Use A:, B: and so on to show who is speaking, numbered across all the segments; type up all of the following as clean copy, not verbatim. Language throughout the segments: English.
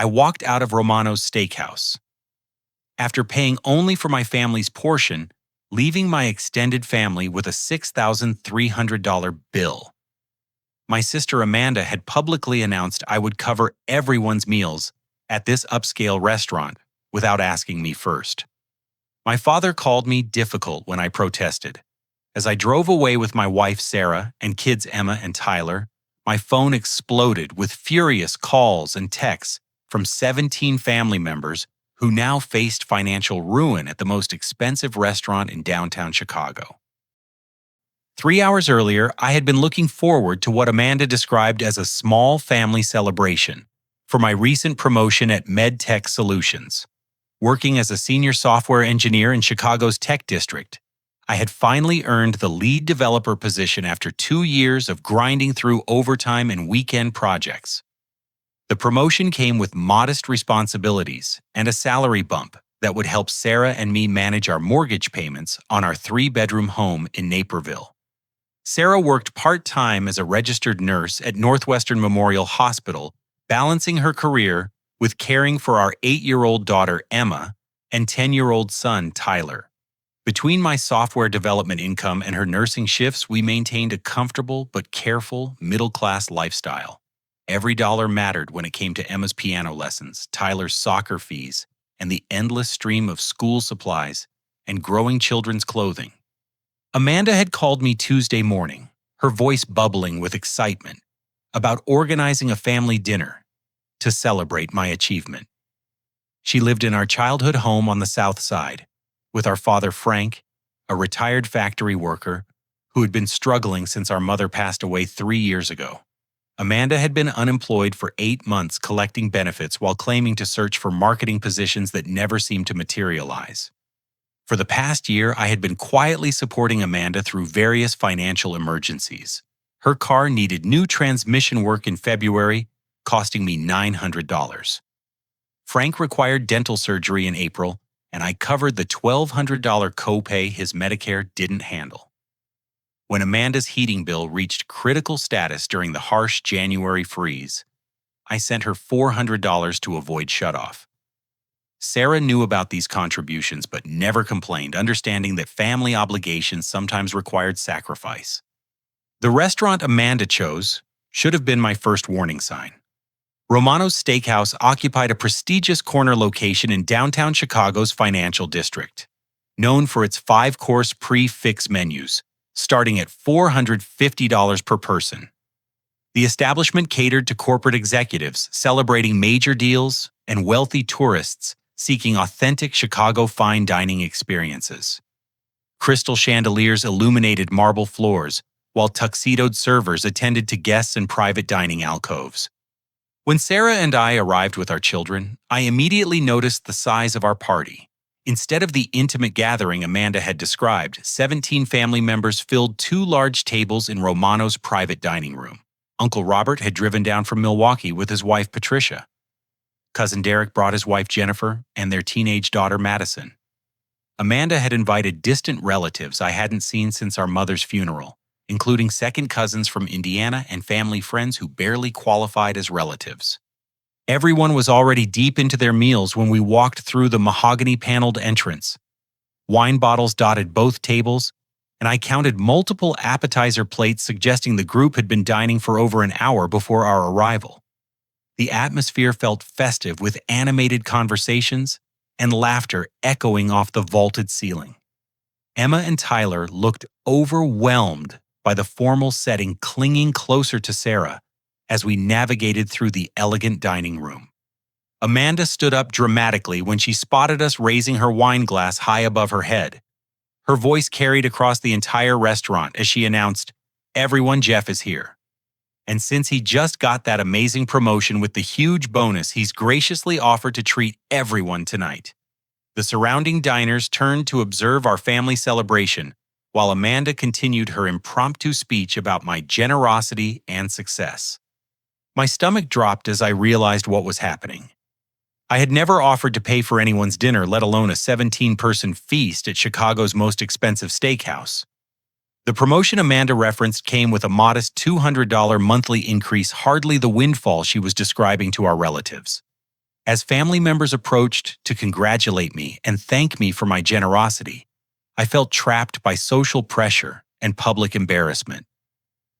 A: I walked out of Romano's Steakhouse. After paying only for my family's portion, leaving my extended family with a $6,300 bill. My sister Amanda had publicly announced I would cover everyone's meals at this upscale restaurant without asking me first. My father called me difficult when I protested. As I drove away with my wife Sarah and kids Emma and Tyler, my phone exploded with furious calls and texts from 17 family members who now faced financial ruin at the most expensive restaurant in downtown Chicago. 3 hours earlier, I had been looking forward to what Amanda described as a small family celebration for my recent promotion at MedTech Solutions. Working as a senior software engineer in Chicago's tech district, I had finally earned the lead developer position after 2 years of grinding through overtime and weekend projects. The promotion came with modest responsibilities and a salary bump that would help Sarah and me manage our mortgage payments on our 3-bedroom home in Naperville. Sarah worked part-time as a registered nurse at Northwestern Memorial Hospital, balancing her career with caring for our 8-year-old daughter Emma and 10-year-old son Tyler. Between my software development income and her nursing shifts, we maintained a comfortable but careful middle-class lifestyle. Every dollar mattered when it came to Emma's piano lessons, Tyler's soccer fees, and the endless stream of school supplies and growing children's clothing. Amanda had called me Tuesday morning, her voice bubbling with excitement, about organizing a family dinner to celebrate my achievement. She lived in our childhood home on the South Side, with our father Frank, a retired factory worker who had been struggling since our mother passed away 3 years ago. Amanda had been unemployed for 8 months collecting benefits while claiming to search for marketing positions that never seemed to materialize. For the past year, I had been quietly supporting Amanda through various financial emergencies. Her car needed new transmission work in February, costing me $900. Frank required dental surgery in April, and I covered the $1,200 copay his Medicare didn't handle. When Amanda's heating bill reached critical status during the harsh January freeze, I sent her $400 to avoid shutoff. Sarah knew about these contributions but never complained, understanding that family obligations sometimes required sacrifice. The restaurant Amanda chose should have been my first warning sign. Romano's Steakhouse occupied a prestigious corner location in downtown Chicago's financial district, known for its 5-course prix-fixe menus, starting at $450 per person. The establishment catered to corporate executives celebrating major deals and wealthy tourists seeking authentic Chicago fine dining experiences. Crystal chandeliers illuminated marble floors, while tuxedoed servers attended to guests in private dining alcoves. When Sarah and I arrived with our children, I immediately noticed the size of our party. Instead of the intimate gathering Amanda had described, 17 family members filled 2 large tables in Romano's private dining room. Uncle Robert had driven down from Milwaukee with his wife Patricia. Cousin Derek brought his wife Jennifer and their teenage daughter Madison. Amanda had invited distant relatives I hadn't seen since our mother's funeral, including second cousins from Indiana and family friends who barely qualified as relatives. Everyone was already deep into their meals when we walked through the mahogany-paneled entrance. Wine bottles dotted both tables, and I counted multiple appetizer plates suggesting the group had been dining for over an hour before our arrival. The atmosphere felt festive with animated conversations and laughter echoing off the vaulted ceiling. Emma and Tyler looked overwhelmed by the formal setting, clinging closer to Sarah as we navigated through the elegant dining room. Amanda stood up dramatically when she spotted us raising her wine glass high above her head. Her voice carried across the entire restaurant as she announced, "Everyone, Jeff is here." And since he just got that amazing promotion with the huge bonus, he's graciously offered to treat everyone tonight. The surrounding diners turned to observe our family celebration, while Amanda continued her impromptu speech about my generosity and success. My stomach dropped as I realized what was happening. I had never offered to pay for anyone's dinner, let alone a 17-person feast at Chicago's most expensive steakhouse. The promotion Amanda referenced came with a modest $200 monthly increase, hardly the windfall she was describing to our relatives. As family members approached to congratulate me and thank me for my generosity, I felt trapped by social pressure and public embarrassment.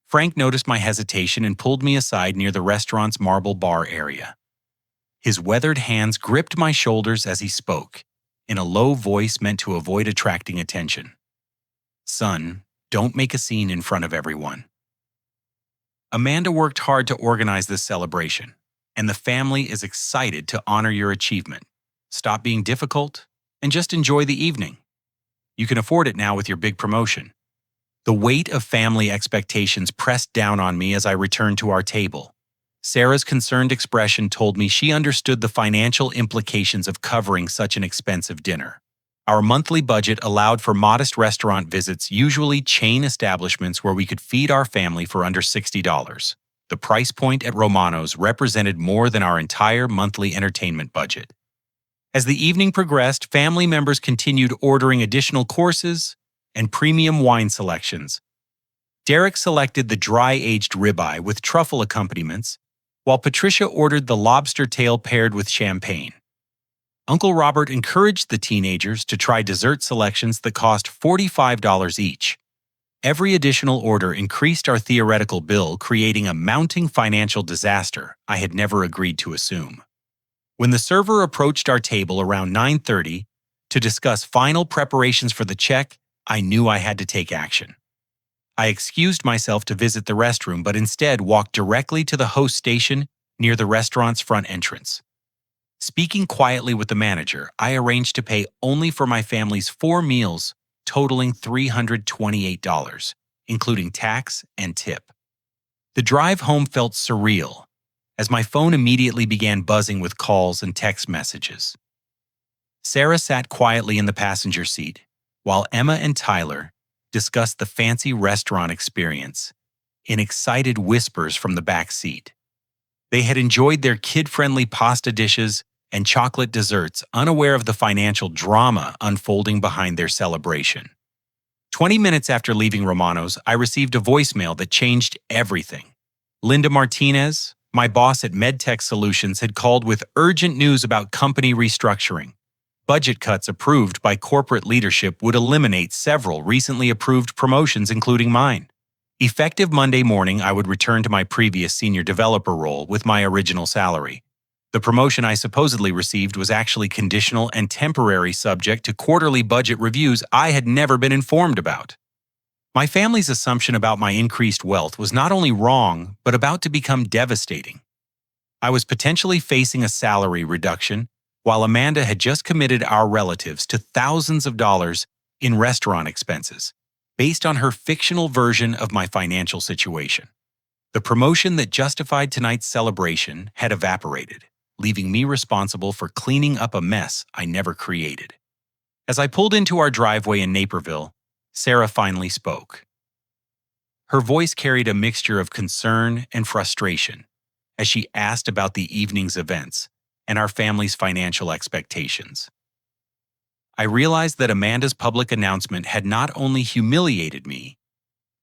A: Frank noticed my hesitation and pulled me aside near the restaurant's marble bar area. His weathered hands gripped my shoulders as he spoke, in a low voice meant to avoid attracting attention. "Son, don't make a scene in front of everyone. Amanda worked hard to organize this celebration, and the family is excited to honor your achievement. Stop being difficult and just enjoy the evening. You can afford it now with your big promotion." The weight of family expectations pressed down on me as I returned to our table. Sarah's concerned expression told me she understood the financial implications of covering such an expensive dinner. Our monthly budget allowed for modest restaurant visits, usually chain establishments where we could feed our family for under $60. The price point at Romano's represented more than our entire monthly entertainment budget. As the evening progressed, family members continued ordering additional courses and premium wine selections. Derek selected the dry-aged ribeye with truffle accompaniments, while Patricia ordered the lobster tail paired with champagne. Uncle Robert encouraged the teenagers to try dessert selections that cost $45 each. Every additional order increased our theoretical bill, creating a mounting financial disaster I had never agreed to assume. When the server approached our table around 9:30 to discuss final preparations for the check, I knew I had to take action. I excused myself to visit the restroom, but instead walked directly to the host station near the restaurant's front entrance. Speaking quietly with the manager, I arranged to pay only for my family's 4 meals, totaling $328, including tax and tip. The drive home felt surreal, as my phone immediately began buzzing with calls and text messages. Sarah sat quietly in the passenger seat, while Emma and Tyler discussed the fancy restaurant experience in excited whispers from the back seat. They had enjoyed their kid-friendly pasta dishes and chocolate desserts, unaware of the financial drama unfolding behind their celebration. 20 minutes after leaving Romano's, I received a voicemail that changed everything. Linda Martinez, my boss at MedTech Solutions, had called with urgent news about company restructuring. Budget cuts approved by corporate leadership would eliminate several recently approved promotions, including mine. Effective Monday morning, I would return to my previous senior developer role with my original salary. The promotion I supposedly received was actually conditional and temporary, subject to quarterly budget reviews I had never been informed about. My family's assumption about my increased wealth was not only wrong, but about to become devastating. I was potentially facing a salary reduction, while Amanda had just committed our relatives to thousands of dollars in restaurant expenses, based on her fictional version of my financial situation. The promotion that justified tonight's celebration had evaporated, leaving me responsible for cleaning up a mess I never created. As I pulled into our driveway in Naperville, Sarah finally spoke. Her voice carried a mixture of concern and frustration as she asked about the evening's events and our family's financial expectations. I realized that Amanda's public announcement had not only humiliated me,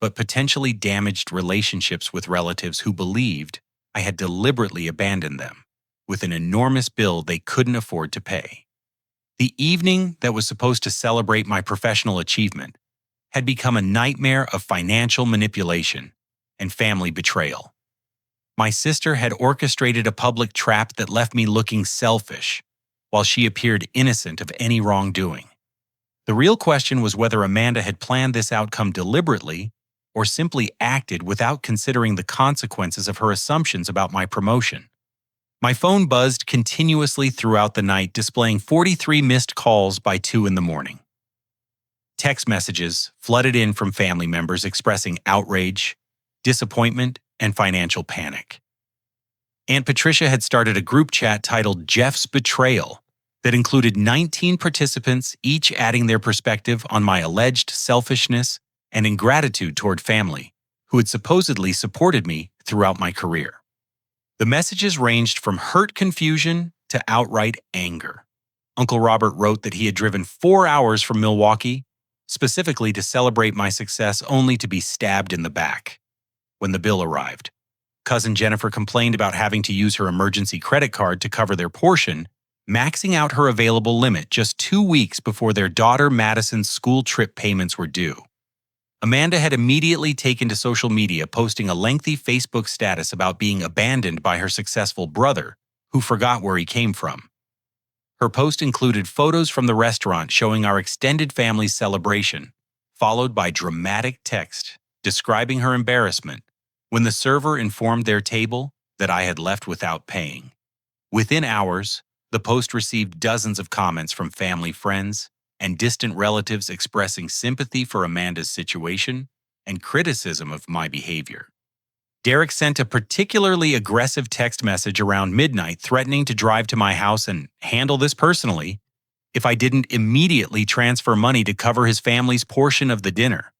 A: but potentially damaged relationships with relatives who believed I had deliberately abandoned them with an enormous bill they couldn't afford to pay. The evening that was supposed to celebrate my professional achievement had become a nightmare of financial manipulation and family betrayal. My sister had orchestrated a public trap that left me looking selfish, while she appeared innocent of any wrongdoing. The real question was whether Amanda had planned this outcome deliberately or simply acted without considering the consequences of her assumptions about my promotion. My phone buzzed continuously throughout the night, displaying 43 missed calls by 2 in the morning. Text messages flooded in from family members expressing outrage, disappointment, and financial panic. Aunt Patricia had started a group chat titled Jeff's Betrayal that included 19 participants, each adding their perspective on my alleged selfishness and ingratitude toward family, who had supposedly supported me throughout my career. The messages ranged from hurt confusion to outright anger. Uncle Robert wrote that he had driven 4 hours from Milwaukee, specifically to celebrate my success, only to be stabbed in the back when the bill arrived. Cousin Jennifer complained about having to use her emergency credit card to cover their portion, maxing out her available limit just 2 weeks before their daughter Madison's school trip payments were due. Amanda had immediately taken to social media, posting a lengthy Facebook status about being abandoned by her successful brother, who forgot where he came from. Her post included photos from the restaurant showing our extended family's celebration, followed by dramatic text describing her embarrassment when the server informed their table that I had left without paying. Within hours, the post received dozens of comments from family friends and distant relatives expressing sympathy for Amanda's situation and criticism of my behavior. Derek sent a particularly aggressive text message around midnight threatening to drive to my house and handle this personally if I didn't immediately transfer money to cover his family's portion of the dinner.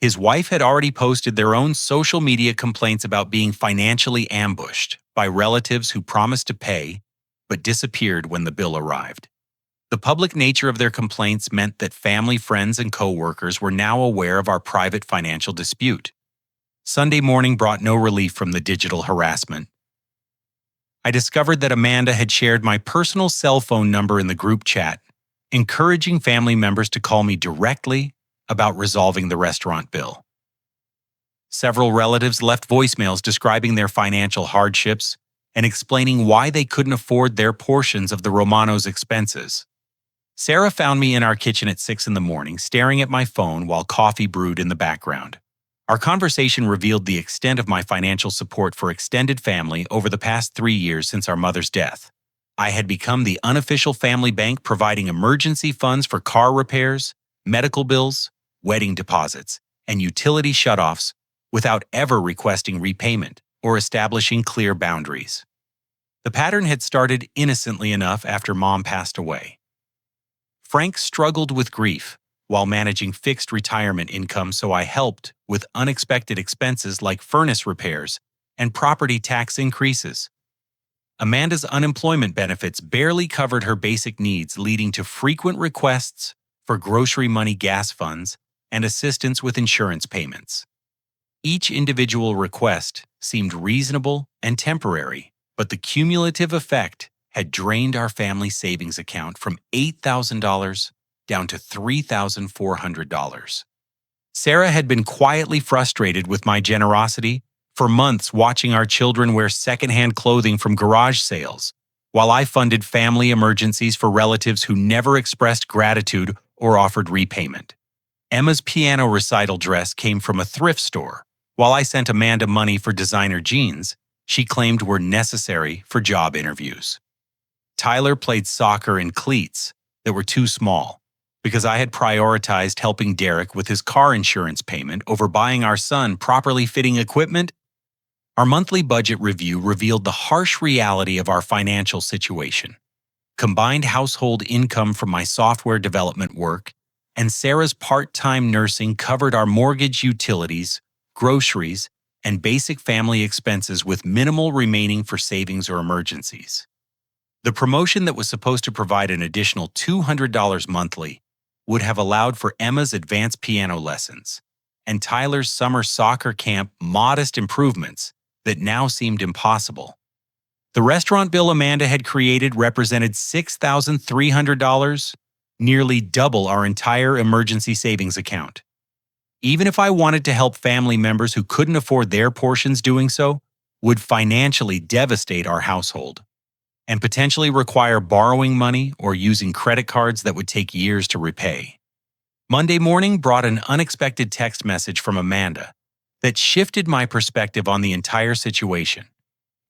A: His wife had already posted their own social media complaints about being financially ambushed by relatives who promised to pay but disappeared when the bill arrived. The public nature of their complaints meant that family, friends, and co-workers were now aware of our private financial dispute. Sunday morning brought no relief from the digital harassment. I discovered that Amanda had shared my personal cell phone number in the group chat, encouraging family members to call me directly about resolving the restaurant bill. Several relatives left voicemails describing their financial hardships and explaining why they couldn't afford their portions of the Romano's expenses. Sarah found me in our kitchen at 6 a.m, staring at my phone while coffee brewed in the background. Our conversation revealed the extent of my financial support for extended family over the past 3 years since our mother's death. I had become the unofficial family bank, providing emergency funds for car repairs, medical bills, wedding deposits, and utility shutoffs without ever requesting repayment or establishing clear boundaries. The pattern had started innocently enough after Mom passed away. Frank struggled with grief while managing fixed retirement income, so I helped with unexpected expenses like furnace repairs and property tax increases. Amanda's unemployment benefits barely covered her basic needs, leading to frequent requests for grocery money, gas funds, and assistance with insurance payments. Each individual request seemed reasonable and temporary, but the cumulative effect had drained our family savings account from $8,000 down to $3,400. Sarah had been quietly frustrated with my generosity for months, watching our children wear secondhand clothing from garage sales, while I funded family emergencies for relatives who never expressed gratitude or offered repayment. Emma's piano recital dress came from a thrift store, while I sent Amanda money for designer jeans she claimed were necessary for job interviews. Tyler played soccer in cleats that were too small because I had prioritized helping Derek with his car insurance payment over buying our son properly fitting equipment. Our monthly budget review revealed the harsh reality of our financial situation. Combined household income from my software development work and Sarah's part-time nursing covered our mortgage, utilities, groceries, and basic family expenses, with minimal remaining for savings or emergencies. The promotion that was supposed to provide an additional $200 monthly would have allowed for Emma's advanced piano lessons and Tyler's summer soccer camp modest improvements that now seemed impossible. The restaurant bill Amanda had created represented $6,300, nearly double our entire emergency savings account. Even if I wanted to help family members who couldn't afford their portions, doing so would financially devastate our household and potentially require borrowing money or using credit cards that would take years to repay. Monday morning brought an unexpected text message from Amanda that shifted my perspective on the entire situation.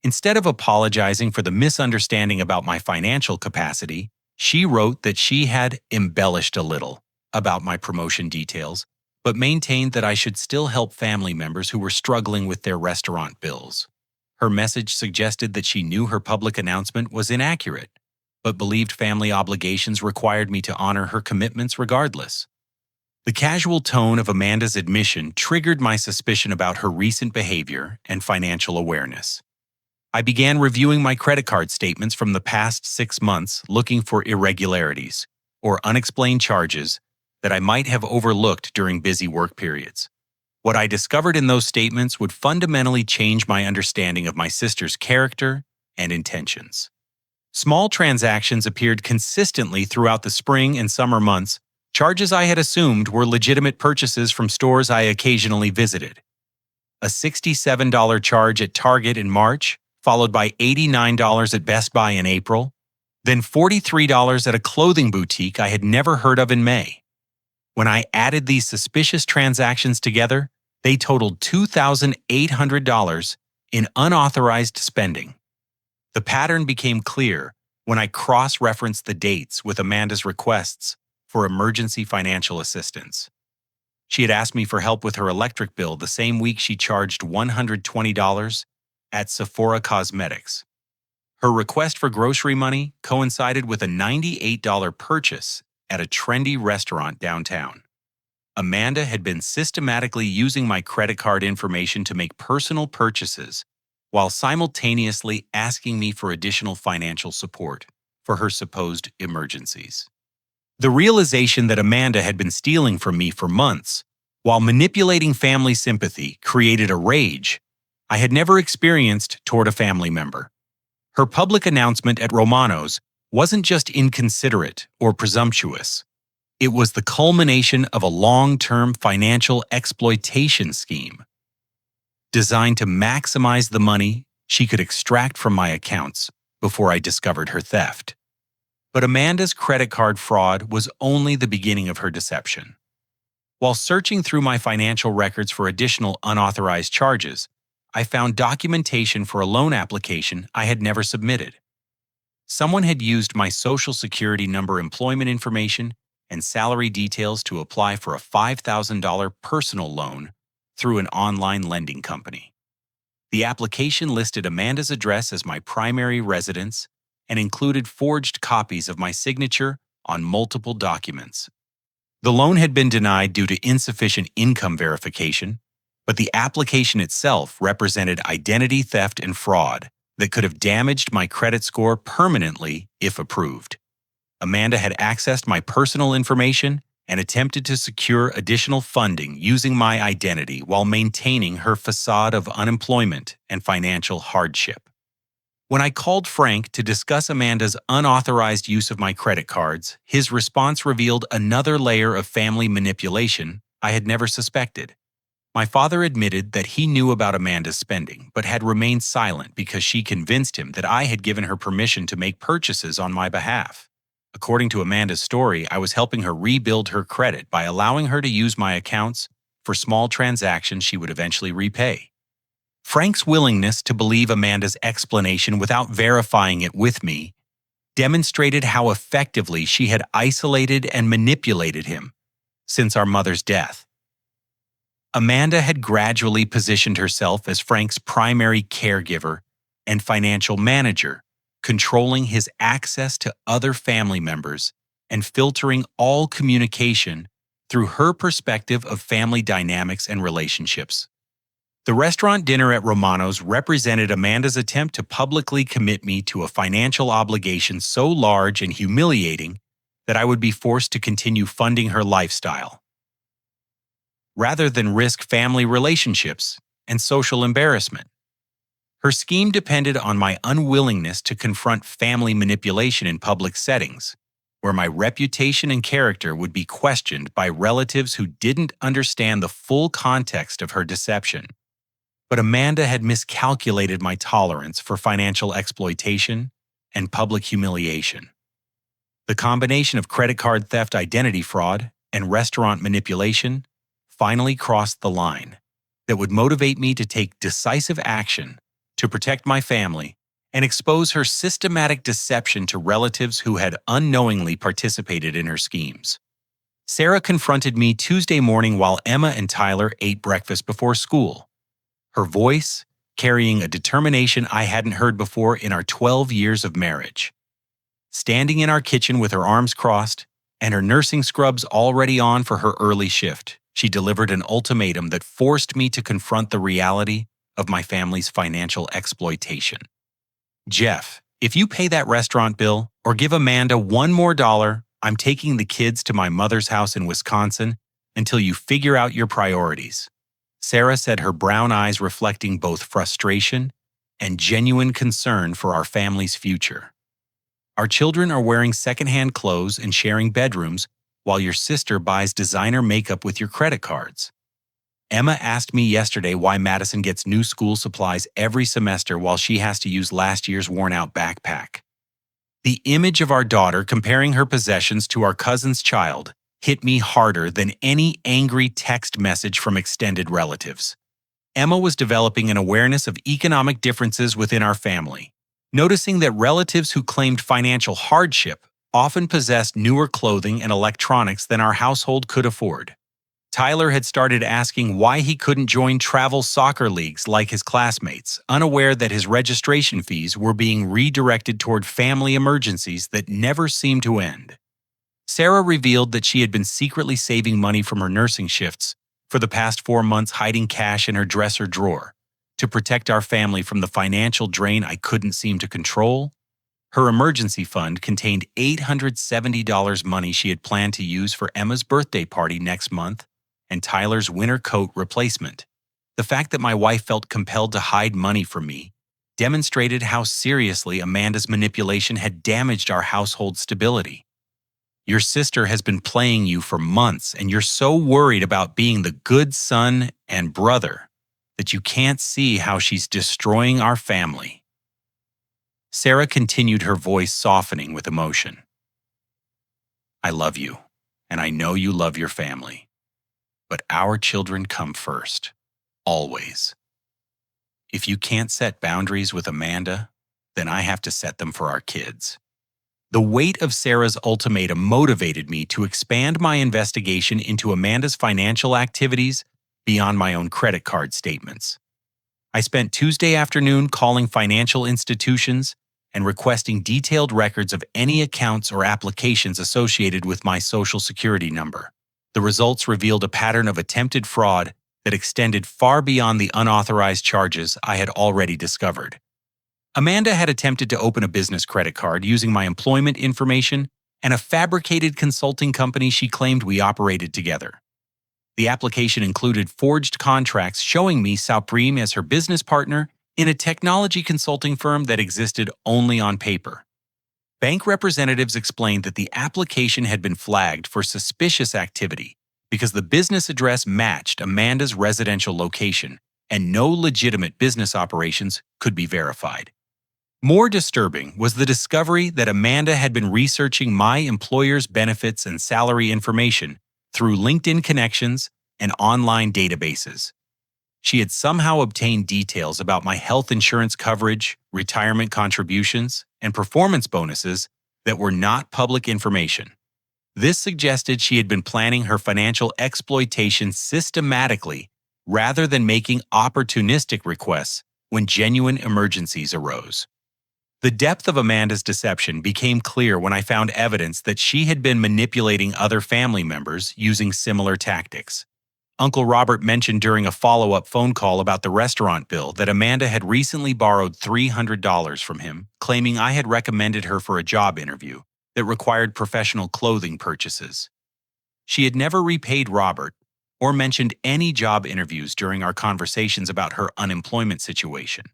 A: Instead of apologizing for the misunderstanding about my financial capacity, she wrote that she had embellished a little about my promotion details, but maintained that I should still help family members who were struggling with their restaurant bills. Her message suggested that she knew her public announcement was inaccurate, but believed family obligations required me to honor her commitments regardless. The casual tone of Amanda's admission triggered my suspicion about her recent behavior and financial awareness. I began reviewing my credit card statements from the past 6 months, looking for irregularities or unexplained charges that I might have overlooked during busy work periods. What I discovered in those statements would fundamentally change my understanding of my sister's character and intentions. Small transactions appeared consistently throughout the spring and summer months, charges I had assumed were legitimate purchases from stores I occasionally visited. A $67 charge at Target in March, followed by $89 at Best Buy in April, then $43 at a clothing boutique I had never heard of in May. When I added these suspicious transactions together, they totaled $2,800 in unauthorized spending. The pattern became clear when I cross-referenced the dates with Amanda's requests for emergency financial assistance. She had asked me for help with her electric bill the same week she charged $120 at Sephora Cosmetics. Her request for grocery money coincided with a $98 purchase at a trendy restaurant downtown. Amanda had been systematically using my credit card information to make personal purchases while simultaneously asking me for additional financial support for her supposed emergencies. The realization that Amanda had been stealing from me for months while manipulating family sympathy created a rage I had never experienced toward a family member. Her public announcement at Romano's wasn't just inconsiderate or presumptuous. It was the culmination of a long-term financial exploitation scheme designed to maximize the money she could extract from my accounts before I discovered her theft. But Amanda's credit card fraud was only the beginning of her deception. While searching through my financial records for additional unauthorized charges, I found documentation for a loan application I had never submitted. Someone had used my Social Security number, employment information, and salary details to apply for a $5,000 personal loan through an online lending company. The application listed Amanda's address as my primary residence and included forged copies of my signature on multiple documents. The loan had been denied due to insufficient income verification, but the application itself represented identity theft and fraud that could have damaged my credit score permanently if approved. Amanda had accessed my personal information and attempted to secure additional funding using my identity while maintaining her facade of unemployment and financial hardship. When I called Frank to discuss Amanda's unauthorized use of my credit cards, his response revealed another layer of family manipulation I had never suspected. My father admitted that he knew about Amanda's spending, but had remained silent because she convinced him that I had given her permission to make purchases on my behalf. According to Amanda's story, I was helping her rebuild her credit by allowing her to use my accounts for small transactions she would eventually repay. Frank's willingness to believe Amanda's explanation without verifying it with me demonstrated how effectively she had isolated and manipulated him since our mother's death. Amanda had gradually positioned herself as Frank's primary caregiver and financial manager, controlling his access to other family members and filtering all communication through her perspective of family dynamics and relationships. The restaurant dinner at Romano's represented Amanda's attempt to publicly commit me to a financial obligation so large and humiliating that I would be forced to continue funding her lifestyle, rather than risk family relationships and social embarrassment. Her scheme depended on my unwillingness to confront family manipulation in public settings, where my reputation and character would be questioned by relatives who didn't understand the full context of her deception. But Amanda had miscalculated my tolerance for financial exploitation and public humiliation. The combination of credit card theft, identity fraud, and restaurant manipulation finally crossed the line that would motivate me to take decisive action to protect my family and expose her systematic deception to relatives who had unknowingly participated in her schemes. Sarah confronted me Tuesday morning while Emma and Tyler ate breakfast before school, her voice carrying a determination I hadn't heard before in our 12 years of marriage. Standing in our kitchen with her arms crossed and her nursing scrubs already on for her early shift, she delivered an ultimatum that forced me to confront the reality of my family's financial exploitation. Jeff, if you pay that restaurant bill or give Amanda one more dollar, I'm taking the kids to my mother's house in Wisconsin until you figure out your priorities, Sarah said, her brown eyes reflecting both frustration and genuine concern for our family's future. Our children are wearing secondhand clothes and sharing bedrooms, while your sister buys designer makeup with your credit cards. Emma asked me yesterday why Madison gets new school supplies every semester while she has to use last year's worn-out backpack. The image of our daughter comparing her possessions to our cousin's child hit me harder than any angry text message from extended relatives. Emma was developing an awareness of economic differences within our family, noticing that relatives who claimed financial hardship often possessed newer clothing and electronics than our household could afford. Tyler had started asking why he couldn't join travel soccer leagues like his classmates, unaware that his registration fees were being redirected toward family emergencies that never seemed to end. Sarah revealed that she had been secretly saving money from her nursing shifts for the past 4 months, hiding cash in her dresser drawer to protect our family from the financial drain I couldn't seem to control. Her emergency fund contained $870 money she had planned to use for Emma's birthday party next month and Tyler's winter coat replacement. The fact that my wife felt compelled to hide money from me demonstrated how seriously Amanda's manipulation had damaged our household stability. Your sister has been playing you for months, and you're so worried about being the good son and brother that you can't see how she's destroying our family. Sarah continued, her voice softening with emotion. I love you, and I know you love your family. But our children come first, always. If you can't set boundaries with Amanda, then I have to set them for our kids. The weight of Sarah's ultimatum motivated me to expand my investigation into Amanda's financial activities beyond my own credit card statements. I spent Tuesday afternoon calling financial institutions and requesting detailed records of any accounts or applications associated with my Social Security number. The results revealed a pattern of attempted fraud that extended far beyond the unauthorized charges I had already discovered. Amanda had attempted to open a business credit card using my employment information and a fabricated consulting company she claimed we operated together. The application included forged contracts showing me Supreme as her business partner in a technology consulting firm that existed only on paper. Bank representatives explained that the application had been flagged for suspicious activity because the business address matched Amanda's residential location and no legitimate business operations could be verified. More disturbing was the discovery that Amanda had been researching my employer's benefits and salary information through LinkedIn connections and online databases. She had somehow obtained details about my health insurance coverage, retirement contributions, and performance bonuses that were not public information. This suggested she had been planning her financial exploitation systematically rather than making opportunistic requests when genuine emergencies arose. The depth of Amanda's deception became clear when I found evidence that she had been manipulating other family members using similar tactics. Uncle Robert mentioned during a follow-up phone call about the restaurant bill that Amanda had recently borrowed $300 from him, claiming I had recommended her for a job interview that required professional clothing purchases. She had never repaid Robert or mentioned any job interviews during our conversations about her unemployment situation.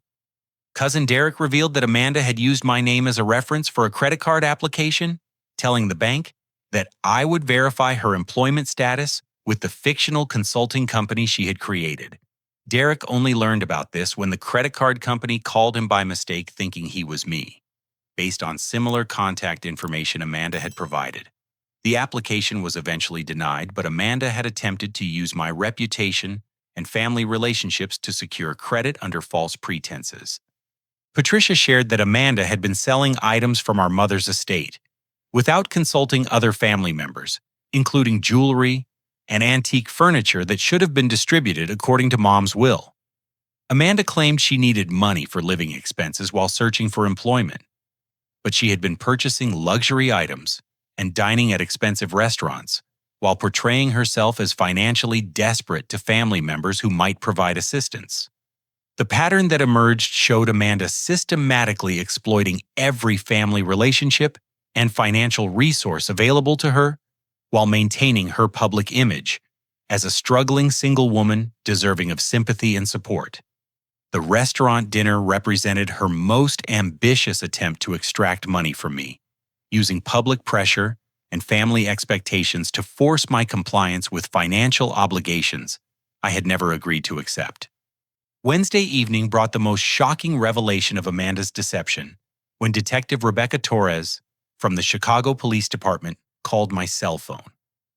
A: Cousin Derek revealed that Amanda had used my name as a reference for a credit card application, telling the bank that I would verify her employment status with the fictional consulting company she had created. Derek only learned about this when the credit card company called him by mistake, thinking he was me, based on similar contact information Amanda had provided. The application was eventually denied, but Amanda had attempted to use my reputation and family relationships to secure credit under false pretenses. Patricia shared that Amanda had been selling items from our mother's estate without consulting other family members, including jewelry and antique furniture that should have been distributed according to Mom's will. Amanda claimed she needed money for living expenses while searching for employment, but she had been purchasing luxury items and dining at expensive restaurants while portraying herself as financially desperate to family members who might provide assistance. The pattern that emerged showed Amanda systematically exploiting every family relationship and financial resource available to her while maintaining her public image as a struggling single woman deserving of sympathy and support. The restaurant dinner represented her most ambitious attempt to extract money from me, using public pressure and family expectations to force my compliance with financial obligations I had never agreed to accept. Wednesday evening brought the most shocking revelation of Amanda's deception when Detective Rebecca Torres from the Chicago Police Department called my cell phone.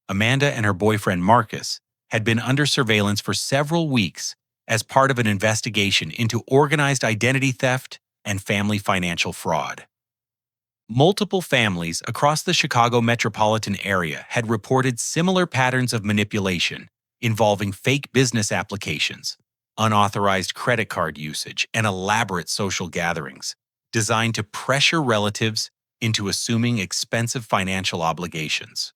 A: Amanda and her boyfriend Marcus had been under surveillance for several weeks as part of an investigation into organized identity theft and family financial fraud. Multiple families across the Chicago metropolitan area had reported similar patterns of manipulation involving fake business applications, unauthorized credit card usage, and elaborate social gatherings designed to pressure relatives into assuming expensive financial obligations.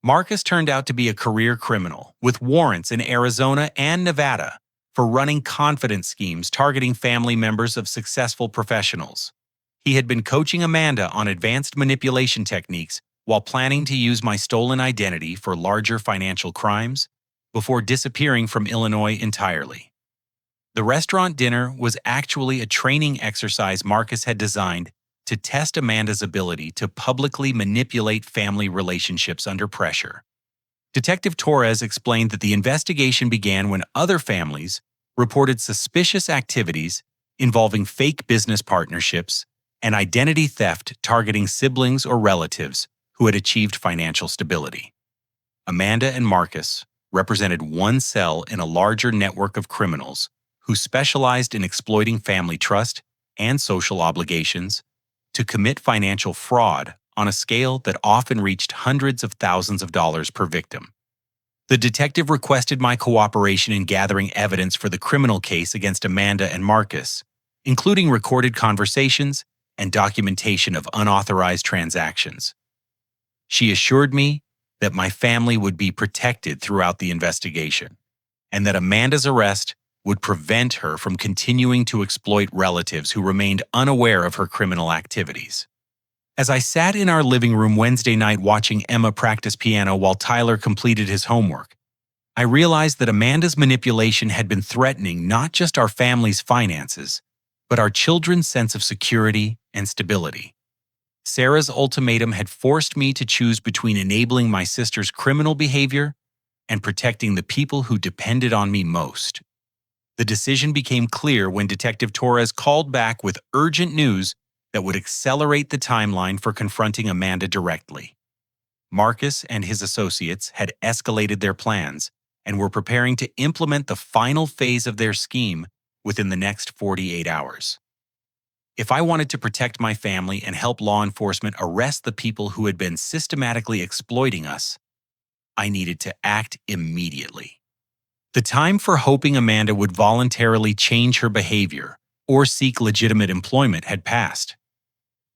A: Marcus turned out to be a career criminal with warrants in Arizona and Nevada for running confidence schemes targeting family members of successful professionals. He had been coaching Amanda on advanced manipulation techniques while planning to use my stolen identity for larger financial crimes before disappearing from Illinois entirely. The restaurant dinner was actually a training exercise Marcus had designed to test Amanda's ability to publicly manipulate family relationships under pressure. Detective Torres explained that the investigation began when other families reported suspicious activities involving fake business partnerships and identity theft targeting siblings or relatives who had achieved financial stability. Amanda and Marcus represented one cell in a larger network of criminals who specialized in exploiting family trust and social obligations to commit financial fraud on a scale that often reached hundreds of thousands of dollars per victim. The detective requested my cooperation in gathering evidence for the criminal case against Amanda and Marcus, including recorded conversations and documentation of unauthorized transactions. She assured me that my family would be protected throughout the investigation, and that Amanda's arrest would prevent her from continuing to exploit relatives who remained unaware of her criminal activities. As I sat in our living room Wednesday night watching Emma practice piano while Tyler completed his homework, I realized that Amanda's manipulation had been threatening not just our family's finances, but our children's sense of security and stability. Sarah's ultimatum had forced me to choose between enabling my sister's criminal behavior and protecting the people who depended on me most. The decision became clear when Detective Torres called back with urgent news that would accelerate the timeline for confronting Amanda directly. Marcus and his associates had escalated their plans and were preparing to implement the final phase of their scheme within the next 48 hours. If I wanted to protect my family and help law enforcement arrest the people who had been systematically exploiting us, I needed to act immediately. The time for hoping Amanda would voluntarily change her behavior or seek legitimate employment had passed.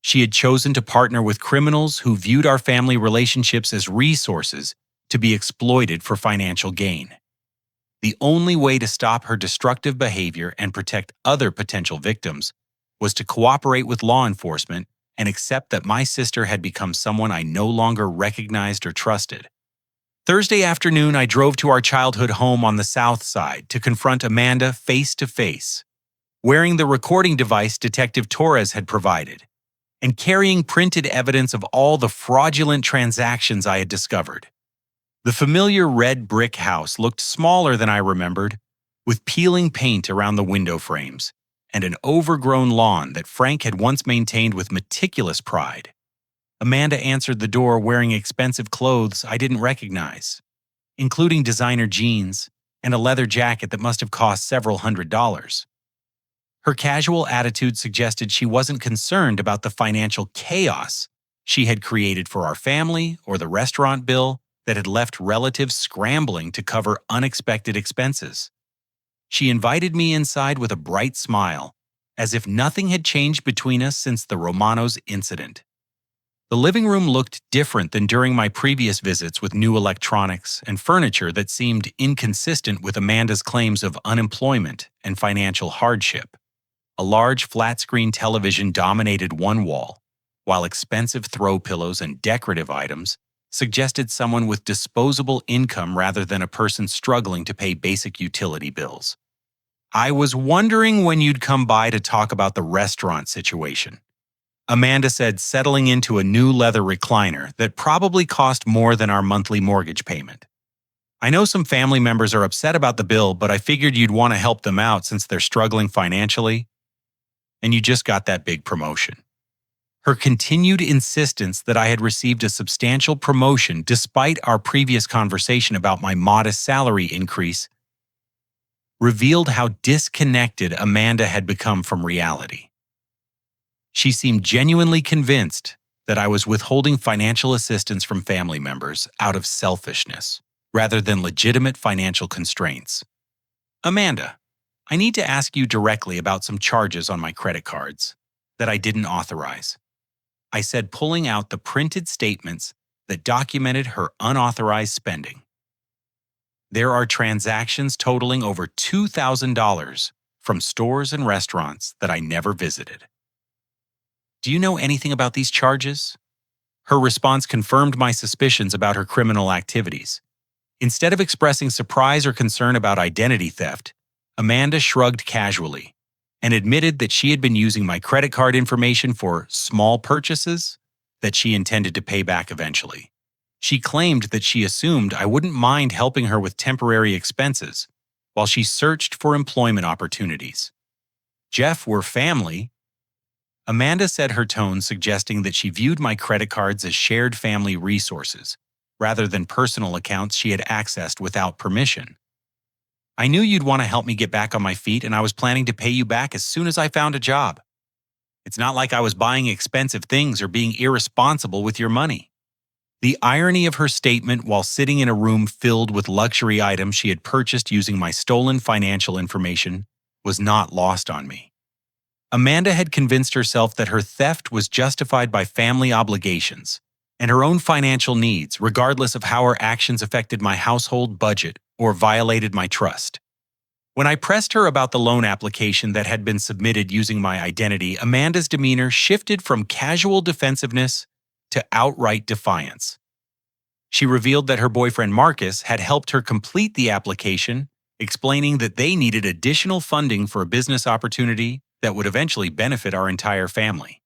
A: She had chosen to partner with criminals who viewed our family relationships as resources to be exploited for financial gain. The only way to stop her destructive behavior and protect other potential victims was to cooperate with law enforcement and accept that my sister had become someone I no longer recognized or trusted. Thursday afternoon, I drove to our childhood home on the South Side to confront Amanda face to face, wearing the recording device Detective Torres had provided, and carrying printed evidence of all the fraudulent transactions I had discovered. The familiar red brick house looked smaller than I remembered, with peeling paint around the window frames and an overgrown lawn that Frank had once maintained with meticulous pride. Amanda answered the door wearing expensive clothes I didn't recognize, including designer jeans and a leather jacket that must have cost several $100s. Her casual attitude suggested she wasn't concerned about the financial chaos she had created for our family or the restaurant bill that had left relatives scrambling to cover unexpected expenses. She invited me inside with a bright smile, as if nothing had changed between us since the Romanos incident. The living room looked different than during my previous visits, with new electronics and furniture that seemed inconsistent with Amanda's claims of unemployment and financial hardship. A large flat-screen television dominated one wall, while expensive throw pillows and decorative items suggested someone with disposable income rather than a person struggling to pay basic utility bills. I was wondering when you'd come by to talk about the restaurant situation. Amanda said, settling into a new leather recliner that probably cost more than our monthly mortgage payment. I know some family members are upset about the bill, but I figured you'd want to help them out since they're struggling financially, and you just got that big promotion. Her continued insistence that I had received a substantial promotion despite our previous conversation about my modest salary increase revealed how disconnected Amanda had become from reality. She seemed genuinely convinced that I was withholding financial assistance from family members out of selfishness, rather than legitimate financial constraints. Amanda, I need to ask you directly about some charges on my credit cards that I didn't authorize. I said, pulling out the printed statements that documented her unauthorized spending. There are transactions totaling over $2,000 from stores and restaurants that I never visited. Do you know anything about these charges? Her response confirmed my suspicions about her criminal activities. Instead of expressing surprise or concern about identity theft, Amanda shrugged casually and admitted that she had been using my credit card information for small purchases that she intended to pay back eventually. She claimed that she assumed I wouldn't mind helping her with temporary expenses while she searched for employment opportunities. Jeff, we're family. Amanda said, her tone suggesting that she viewed my credit cards as shared family resources, rather than personal accounts she had accessed without permission. I knew you'd want to help me get back on my feet, and I was planning to pay you back as soon as I found a job. It's not like I was buying expensive things or being irresponsible with your money. The irony of her statement while sitting in a room filled with luxury items she had purchased using my stolen financial information was not lost on me. Amanda had convinced herself that her theft was justified by family obligations and her own financial needs, regardless of how her actions affected my household budget or violated my trust. When I pressed her about the loan application that had been submitted using my identity, Amanda's demeanor shifted from casual defensiveness to outright defiance. She revealed that her boyfriend Marcus had helped her complete the application, explaining that they needed additional funding for a business opportunity that would eventually benefit our entire family.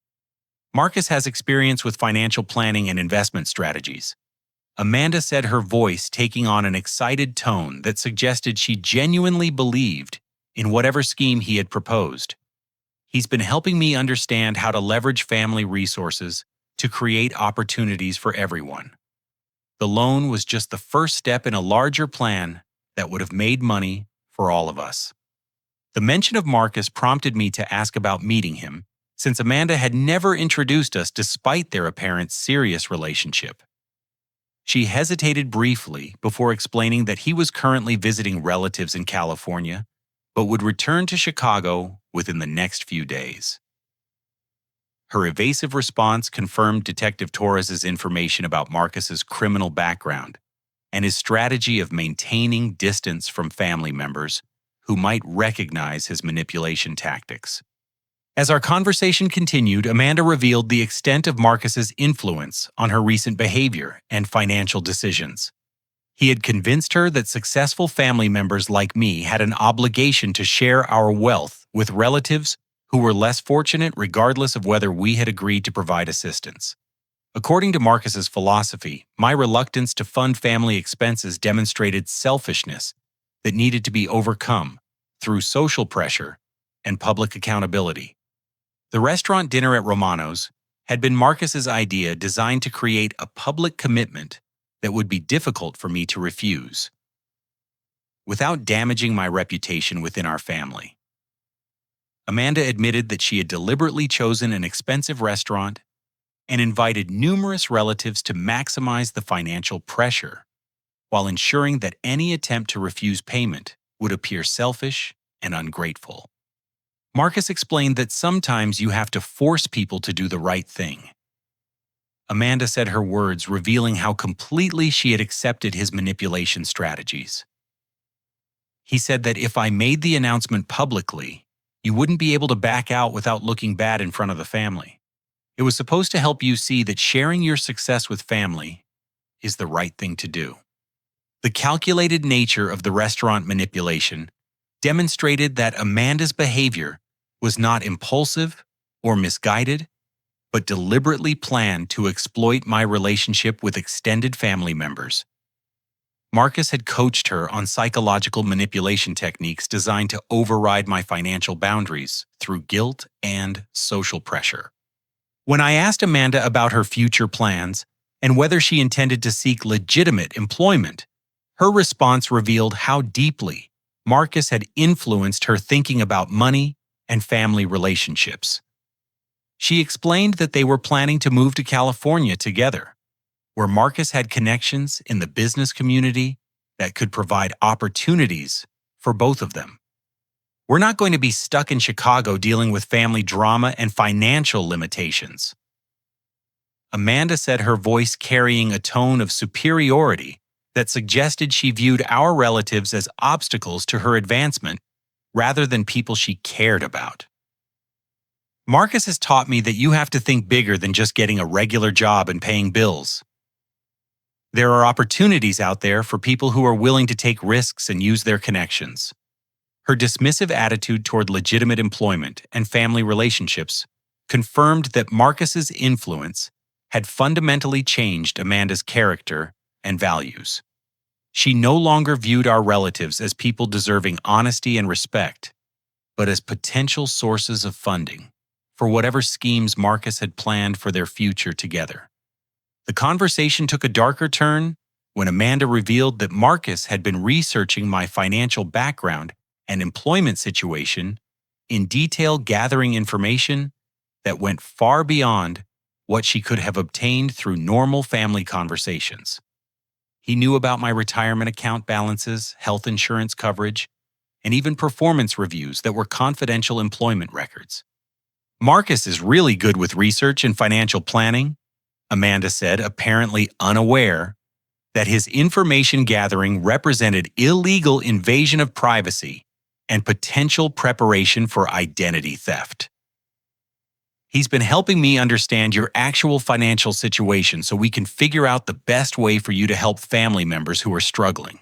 A: Marcus has experience with financial planning and investment strategies. Amanda said, her voice taking on an excited tone that suggested she genuinely believed in whatever scheme he had proposed. He's been helping me understand how to leverage family resources to create opportunities for everyone. The loan was just the first step in a larger plan that would have made money for all of us. The mention of Marcus prompted me to ask about meeting him, since Amanda had never introduced us despite their apparent serious relationship. She hesitated briefly before explaining that he was currently visiting relatives in California, but would return to Chicago within the next few days. Her evasive response confirmed Detective Torres's information about Marcus's criminal background and his strategy of maintaining distance from family members who might recognize his manipulation tactics. As our conversation continued, Amanda revealed the extent of Marcus's influence on her recent behavior and financial decisions. He had convinced her that successful family members like me had an obligation to share our wealth with relatives who were less fortunate, regardless of whether we had agreed to provide assistance. According to Marcus's philosophy, my reluctance to fund family expenses demonstrated selfishness that needed to be overcome through social pressure and public accountability. The restaurant dinner at Romano's had been Marcus's idea, designed to create a public commitment that would be difficult for me to refuse, without damaging my reputation within our family. Amanda admitted that she had deliberately chosen an expensive restaurant and invited numerous relatives to maximize the financial pressure, while ensuring that any attempt to refuse payment would appear selfish and ungrateful. Marcus explained that sometimes you have to force people to do the right thing. Amanda said, her words revealing how completely she had accepted his manipulation strategies. He said that if I made the announcement publicly, you wouldn't be able to back out without looking bad in front of the family. It was supposed to help you see that sharing your success with family is the right thing to do. The calculated nature of the restaurant manipulation demonstrated that Amanda's behavior was not impulsive or misguided, but deliberately planned to exploit my relationship with extended family members. Marcus had coached her on psychological manipulation techniques designed to override my financial boundaries through guilt and social pressure. When I asked Amanda about her future plans and whether she intended to seek legitimate employment, her response revealed how deeply Marcus had influenced her thinking about money and family relationships. She explained that they were planning to move to California together, where Marcus had connections in the business community that could provide opportunities for both of them. We're not going to be stuck in Chicago dealing with family drama and financial limitations. Amanda said, her voice carrying a tone of superiority that suggested she viewed our relatives as obstacles to her advancement rather than people she cared about. Marcus has taught me that you have to think bigger than just getting a regular job and paying bills. There are opportunities out there for people who are willing to take risks and use their connections. Her dismissive attitude toward legitimate employment and family relationships confirmed that Marcus's influence had fundamentally changed Amanda's character and values. She no longer viewed our relatives as people deserving honesty and respect, but as potential sources of funding for whatever schemes Marcus had planned for their future together. The conversation took a darker turn when Amanda revealed that Marcus had been researching my financial background and employment situation in detail, gathering information that went far beyond what she could have obtained through normal family conversations. He knew about my retirement account balances, health insurance coverage, and even performance reviews that were confidential employment records. Marcus is really good with research and financial planning, Amanda said, apparently unaware that his information gathering represented illegal invasion of privacy and potential preparation for identity theft. He's been helping me understand your actual financial situation so we can figure out the best way for you to help family members who are struggling.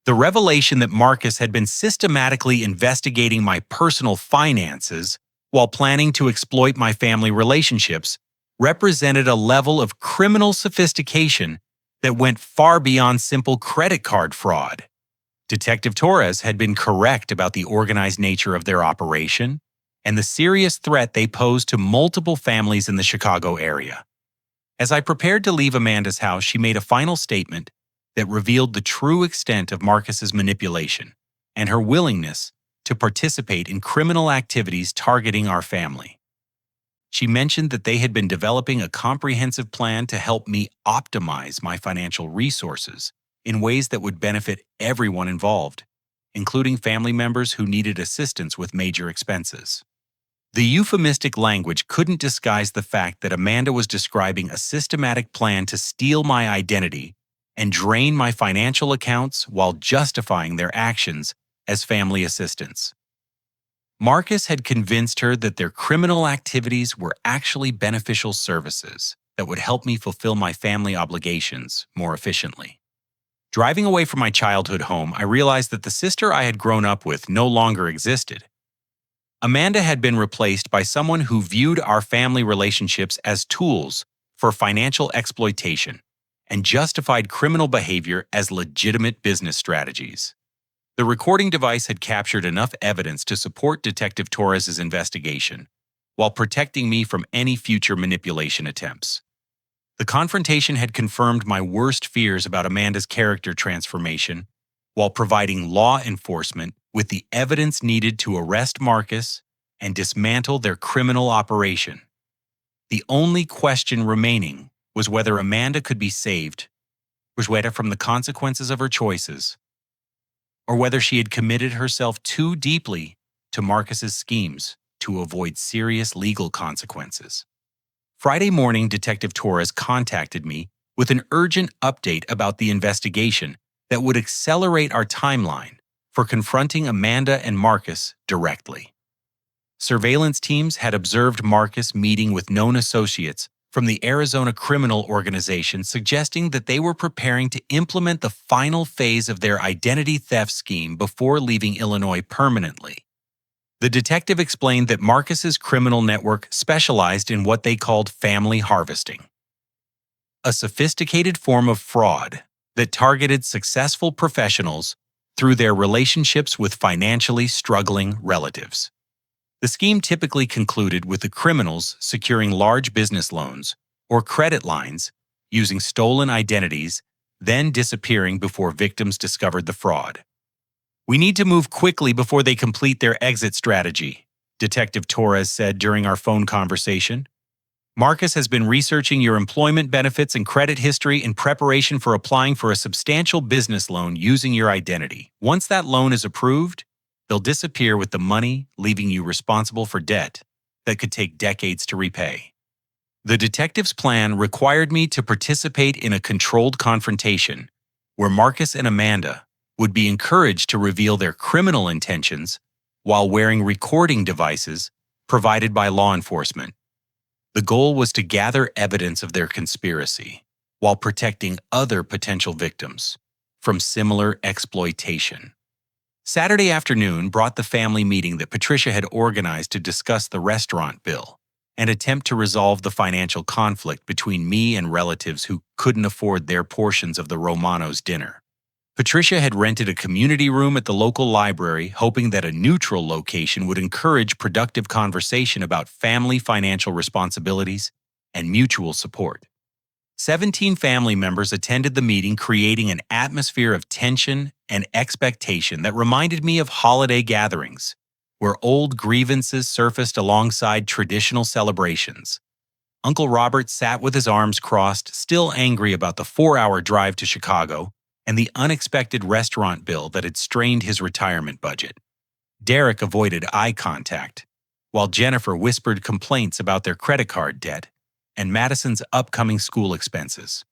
A: The revelation that Marcus had been systematically investigating my personal finances while planning to exploit my family relationships represented a level of criminal sophistication that went far beyond simple credit card fraud. Detective Torres had been correct about the organized nature of their operation and the serious threat they posed to multiple families in the Chicago area. As I prepared to leave Amanda's house, she made a final statement that revealed the true extent of Marcus's manipulation and her willingness to participate in criminal activities targeting our family. She mentioned that they had been developing a comprehensive plan to help me optimize my financial resources in ways that would benefit everyone involved, including family members who needed assistance with major expenses. The euphemistic language couldn't disguise the fact that Amanda was describing a systematic plan to steal my identity and drain my financial accounts while justifying their actions as family assistance. Marcus had convinced her that their criminal activities were actually beneficial services that would help me fulfill my family obligations more efficiently. Driving away from my childhood home, I realized that the sister I had grown up with no longer existed. Amanda had been replaced by someone who viewed our family relationships as tools for financial exploitation and justified criminal behavior as legitimate business strategies. The recording device had captured enough evidence to support Detective Torres's investigation, while protecting me from any future manipulation attempts. The confrontation had confirmed my worst fears about Amanda's character transformation, while providing law enforcement with the evidence needed to arrest Marcus and dismantle their criminal operation. The only question remaining was whether Amanda could be saved, whether from the consequences of her choices, or whether she had committed herself too deeply to Marcus's schemes to avoid serious legal consequences. Friday morning, Detective Torres contacted me with an urgent update about the investigation that would accelerate our timeline for confronting Amanda and Marcus directly. Surveillance teams had observed Marcus meeting with known associates from the Arizona criminal organization suggesting that they were preparing to implement the final phase of their identity theft scheme before leaving Illinois permanently. The detective explained that Marcus's criminal network specialized in what they called family harvesting, a sophisticated form of fraud that targeted successful professionals through their relationships with financially struggling relatives. The scheme typically concluded with the criminals securing large business loans or credit lines using stolen identities, then disappearing before victims discovered the fraud. "We need to move quickly before they complete their exit strategy," Detective Torres said during our phone conversation. "Marcus has been researching your employment benefits and credit history in preparation for applying for a substantial business loan using your identity. Once that loan is approved, they'll disappear with the money, leaving you responsible for debt that could take decades to repay." The detective's plan required me to participate in a controlled confrontation where Marcus and Amanda would be encouraged to reveal their criminal intentions while wearing recording devices provided by law enforcement. The goal was to gather evidence of their conspiracy while protecting other potential victims from similar exploitation. Saturday afternoon brought the family meeting that Patricia had organized to discuss the restaurant bill and attempt to resolve the financial conflict between me and relatives who couldn't afford their portions of the Romano's dinner. Patricia had rented a community room at the local library, hoping that a neutral location would encourage productive conversation about family financial responsibilities and mutual support. 17 family members attended the meeting, creating an atmosphere of tension and expectation that reminded me of holiday gatherings, where old grievances surfaced alongside traditional celebrations. Uncle Robert sat with his arms crossed, still angry about the 4-hour drive to Chicago and the unexpected restaurant bill that had strained his retirement budget. Derek avoided eye contact, while Jennifer whispered complaints about their credit card debt and Madison's upcoming school expenses.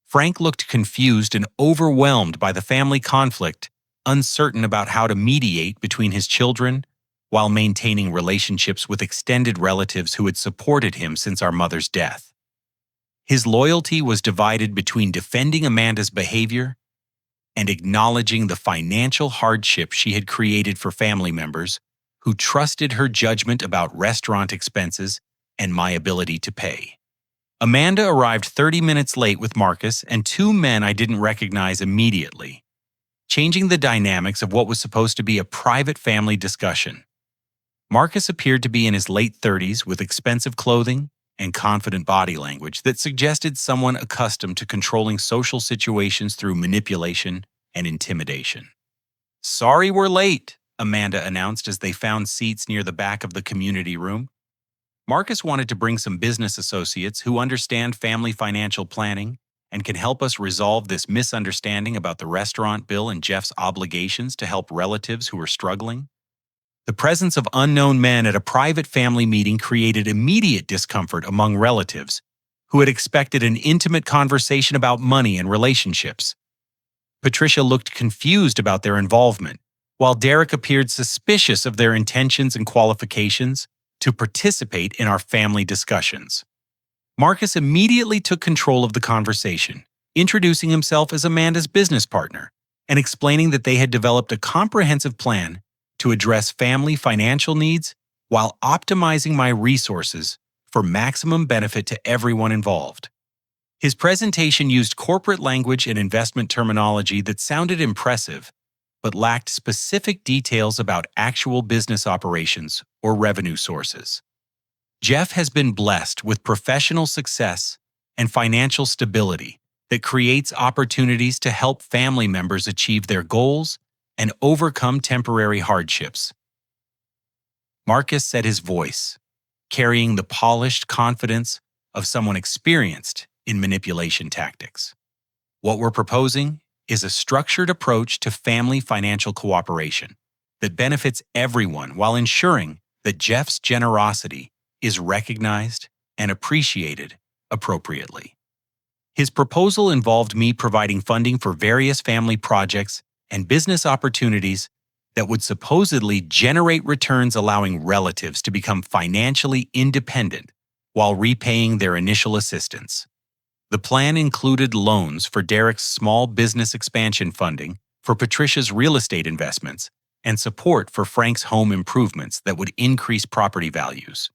A: Frank looked confused and overwhelmed by the family conflict, uncertain about how to mediate between his children while maintaining relationships with extended relatives who had supported him since our mother's death. His loyalty was divided between defending Amanda's behavior and acknowledging the financial hardship she had created for family members who trusted her judgment about restaurant expenses and my ability to pay. Amanda arrived 30 minutes late with Marcus and 2 men I didn't recognize immediately, changing the dynamics of what was supposed to be a private family discussion. Marcus appeared to be in his late 30s with expensive clothing and confident body language that suggested someone accustomed to controlling social situations through manipulation and intimidation. "Sorry we're late," Amanda announced as they found seats near the back of the community room. Marcus wanted to bring some business associates who understand family financial planning and can help us resolve this misunderstanding about the restaurant bill and Jeff's obligations to help relatives who are struggling. The presence of unknown men at a private family meeting created immediate discomfort among relatives who had expected an intimate conversation about money and relationships. Patricia looked confused about their involvement, while Derek appeared suspicious of their intentions and qualifications to participate in our family discussions. Marcus immediately took control of the conversation, introducing himself as Amanda's business partner and explaining that they had developed a comprehensive plan to address family financial needs while optimizing my resources for maximum benefit to everyone involved. His presentation used corporate language and investment terminology that sounded impressive, but lacked specific details about actual business operations or revenue sources. Jeff has been blessed with professional success and financial stability that creates opportunities to help family members achieve their goals and overcome temporary hardships. Marcus said, his voice carrying the polished confidence of someone experienced in manipulation tactics. "What we're proposing is a structured approach to family financial cooperation that benefits everyone while ensuring that Jeff's generosity is recognized and appreciated appropriately." His proposal involved me providing funding for various family projects and business opportunities that would supposedly generate returns, allowing relatives to become financially independent while repaying their initial assistance. The plan included loans for Derek's small business expansion funding, for Patricia's real estate investments, and support for Frank's home improvements that would increase property values.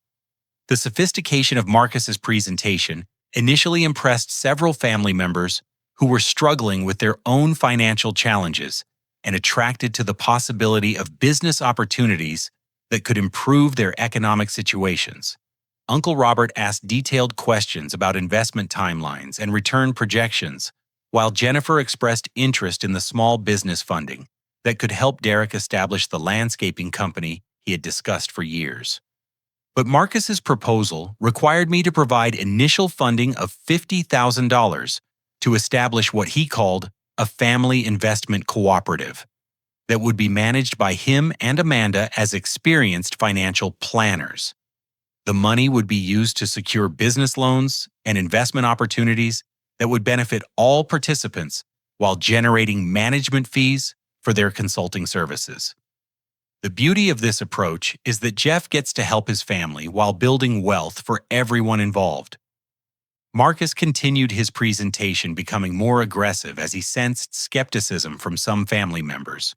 A: The sophistication of Marcus's presentation initially impressed several family members who were struggling with their own financial challenges and attracted to the possibility of business opportunities that could improve their economic situations. Uncle Robert asked detailed questions about investment timelines and return projections, while Jennifer expressed interest in the small business funding that could help Derek establish the landscaping company he had discussed for years. But Marcus's proposal required me to provide initial funding of $50,000 to establish what he called a family investment cooperative that would be managed by him and Amanda as experienced financial planners. The money would be used to secure business loans and investment opportunities that would benefit all participants while generating management fees for their consulting services. The beauty of this approach is that Jeff gets to help his family while building wealth for everyone involved. Marcus continued his presentation, becoming more aggressive as he sensed skepticism from some family members.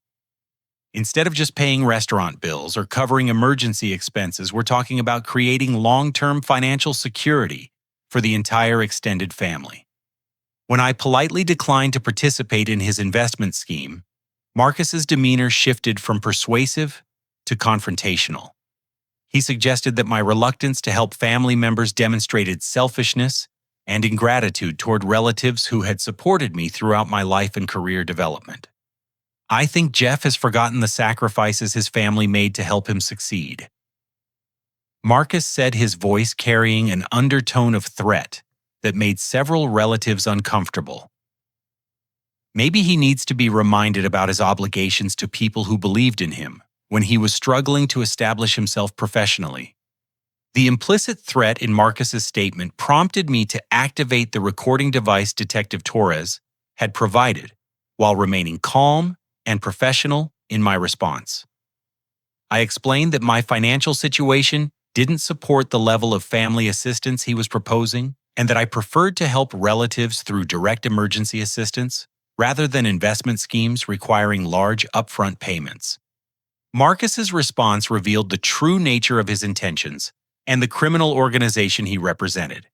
A: Instead of just paying restaurant bills or covering emergency expenses, we're talking about creating long-term financial security for the entire extended family. When I politely declined to participate in his investment scheme, Marcus's demeanor shifted from persuasive to confrontational. He suggested that my reluctance to help family members demonstrated selfishness and ingratitude toward relatives who had supported me throughout my life and career development. I think Jeff has forgotten the sacrifices his family made to help him succeed. Marcus said, his voice carrying an undertone of threat that made several relatives uncomfortable. Maybe he needs to be reminded about his obligations to people who believed in him when he was struggling to establish himself professionally. The implicit threat in Marcus's statement prompted me to activate the recording device Detective Torres had provided while remaining calm and professional in my response. I explained that my financial situation didn't support the level of family assistance he was proposing, and that I preferred to help relatives through direct emergency assistance rather than investment schemes requiring large upfront payments. Marcus's response revealed the true nature of his intentions and the criminal organization he represented.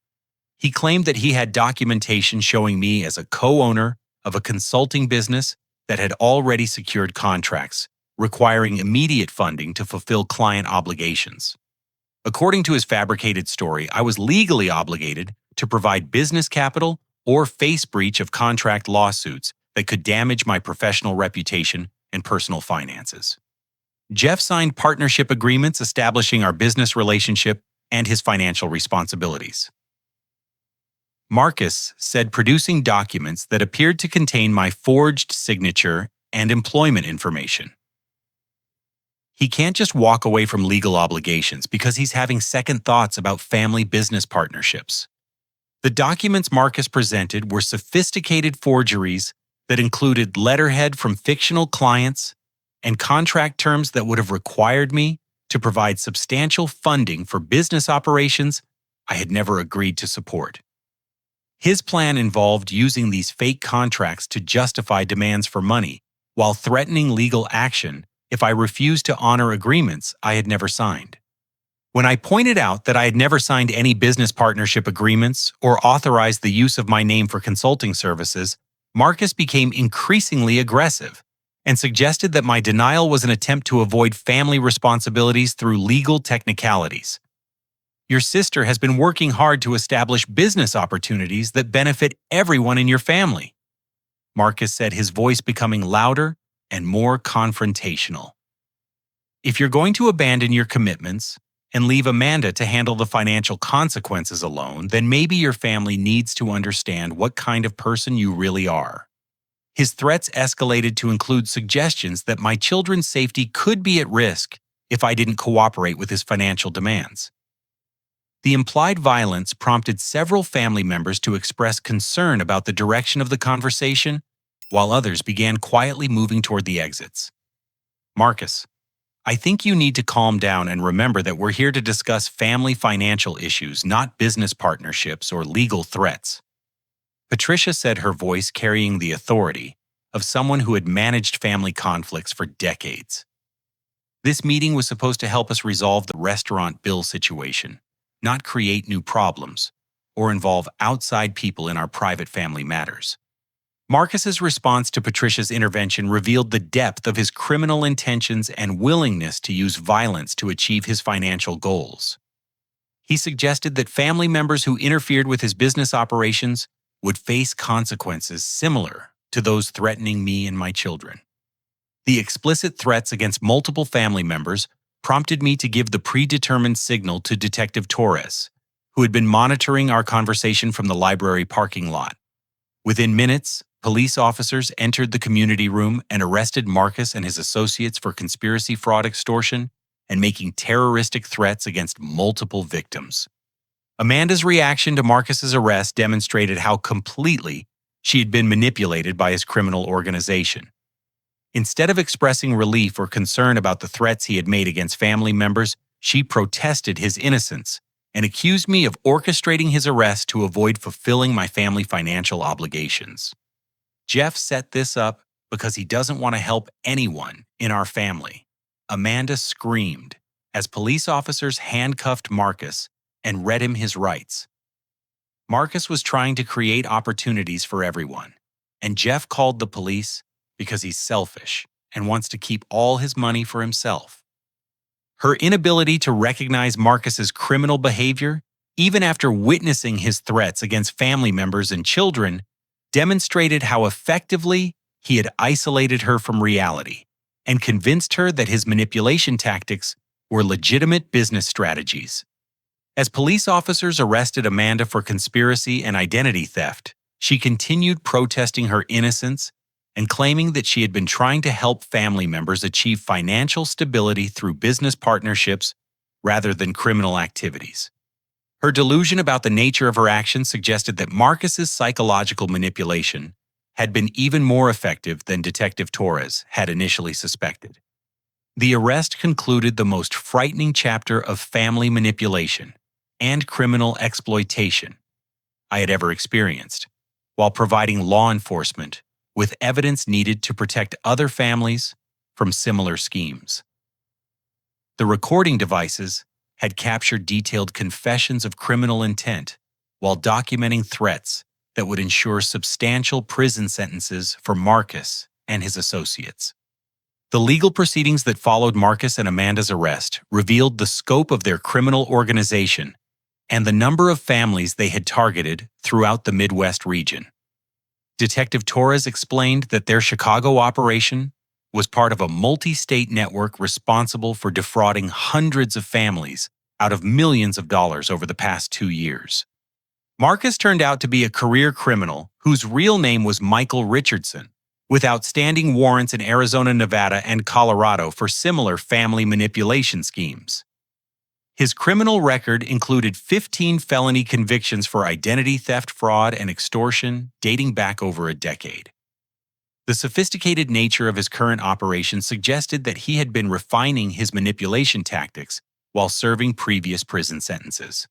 A: He claimed that he had documentation showing me as a co-owner of a consulting business that had already secured contracts, requiring immediate funding to fulfill client obligations. According to his fabricated story, I was legally obligated to provide business capital or face breach of contract lawsuits that could damage my professional reputation and personal finances. Jeff signed partnership agreements establishing our business relationship and his financial responsibilities. Marcus said producing documents that appeared to contain my forged signature and employment information. He can't just walk away from legal obligations because he's having second thoughts about family business partnerships. The documents Marcus presented were sophisticated forgeries that included letterhead from fictional clients and contract terms that would have required me to provide substantial funding for business operations I had never agreed to support. His plan involved using these fake contracts to justify demands for money while threatening legal action if I refused to honor agreements I had never signed. When I pointed out that I had never signed any business partnership agreements or authorized the use of my name for consulting services, Marcus became increasingly aggressive and suggested that my denial was an attempt to avoid family responsibilities through legal technicalities. Your sister has been working hard to establish business opportunities that benefit everyone in your family, Marcus said, his voice becoming louder and more confrontational. If you're going to abandon your commitments and leave Amanda to handle the financial consequences alone, then maybe your family needs to understand what kind of person you really are. His threats escalated to include suggestions that my children's safety could be at risk if I didn't cooperate with his financial demands. The implied violence prompted several family members to express concern about the direction of the conversation, while others began quietly moving toward the exits. Marcus, I think you need to calm down and remember that we're here to discuss family financial issues, not business partnerships or legal threats. Patricia said, her voice carrying the authority of someone who had managed family conflicts for decades. This meeting was supposed to help us resolve the restaurant bill situation, not create new problems or involve outside people in our private family matters. Marcus's response to Patricia's intervention revealed the depth of his criminal intentions and willingness to use violence to achieve his financial goals. He suggested that family members who interfered with his business operations would face consequences similar to those threatening me and my children. The explicit threats against multiple family members prompted me to give the predetermined signal to Detective Torres, who had been monitoring our conversation from the library parking lot. Within minutes, police officers entered the community room and arrested Marcus and his associates for conspiracy, fraud, extortion, and making terroristic threats against multiple victims. Amanda's reaction to Marcus's arrest demonstrated how completely she had been manipulated by his criminal organization. Instead of expressing relief or concern about the threats he had made against family members, she protested his innocence and accused me of orchestrating his arrest to avoid fulfilling my family financial obligations. Jeff set this up because he doesn't want to help anyone in our family. Amanda screamed as police officers handcuffed Marcus and read him his rights. Marcus was trying to create opportunities for everyone, and Jeff called the police because he's selfish and wants to keep all his money for himself. Her inability to recognize Marcus's criminal behavior, even after witnessing his threats against family members and children, demonstrated how effectively he had isolated her from reality and convinced her that his manipulation tactics were legitimate business strategies. As police officers arrested Amanda for conspiracy and identity theft, she continued protesting her innocence and claiming that she had been trying to help family members achieve financial stability through business partnerships rather than criminal activities. Her delusion about the nature of her actions suggested that Marcus's psychological manipulation had been even more effective than Detective Torres had initially suspected. The arrest concluded the most frightening chapter of family manipulation and criminal exploitation I had ever experienced, while providing law enforcement with evidence needed to protect other families from similar schemes. The recording devices had captured detailed confessions of criminal intent while documenting threats that would ensure substantial prison sentences for Marcus and his associates. The legal proceedings that followed Marcus and Amanda's arrest revealed the scope of their criminal organization and the number of families they had targeted throughout the Midwest region. Detective Torres explained that their Chicago operation was part of a multi-state network responsible for defrauding hundreds of families out of millions of dollars over the past 2 years. Marcus turned out to be a career criminal whose real name was Michael Richardson, with outstanding warrants in Arizona, Nevada, and Colorado for similar family manipulation schemes. His criminal record included 15 felony convictions for identity theft, fraud, and extortion dating back over a decade. The sophisticated nature of his current operation suggested that he had been refining his manipulation tactics while serving previous prison sentences.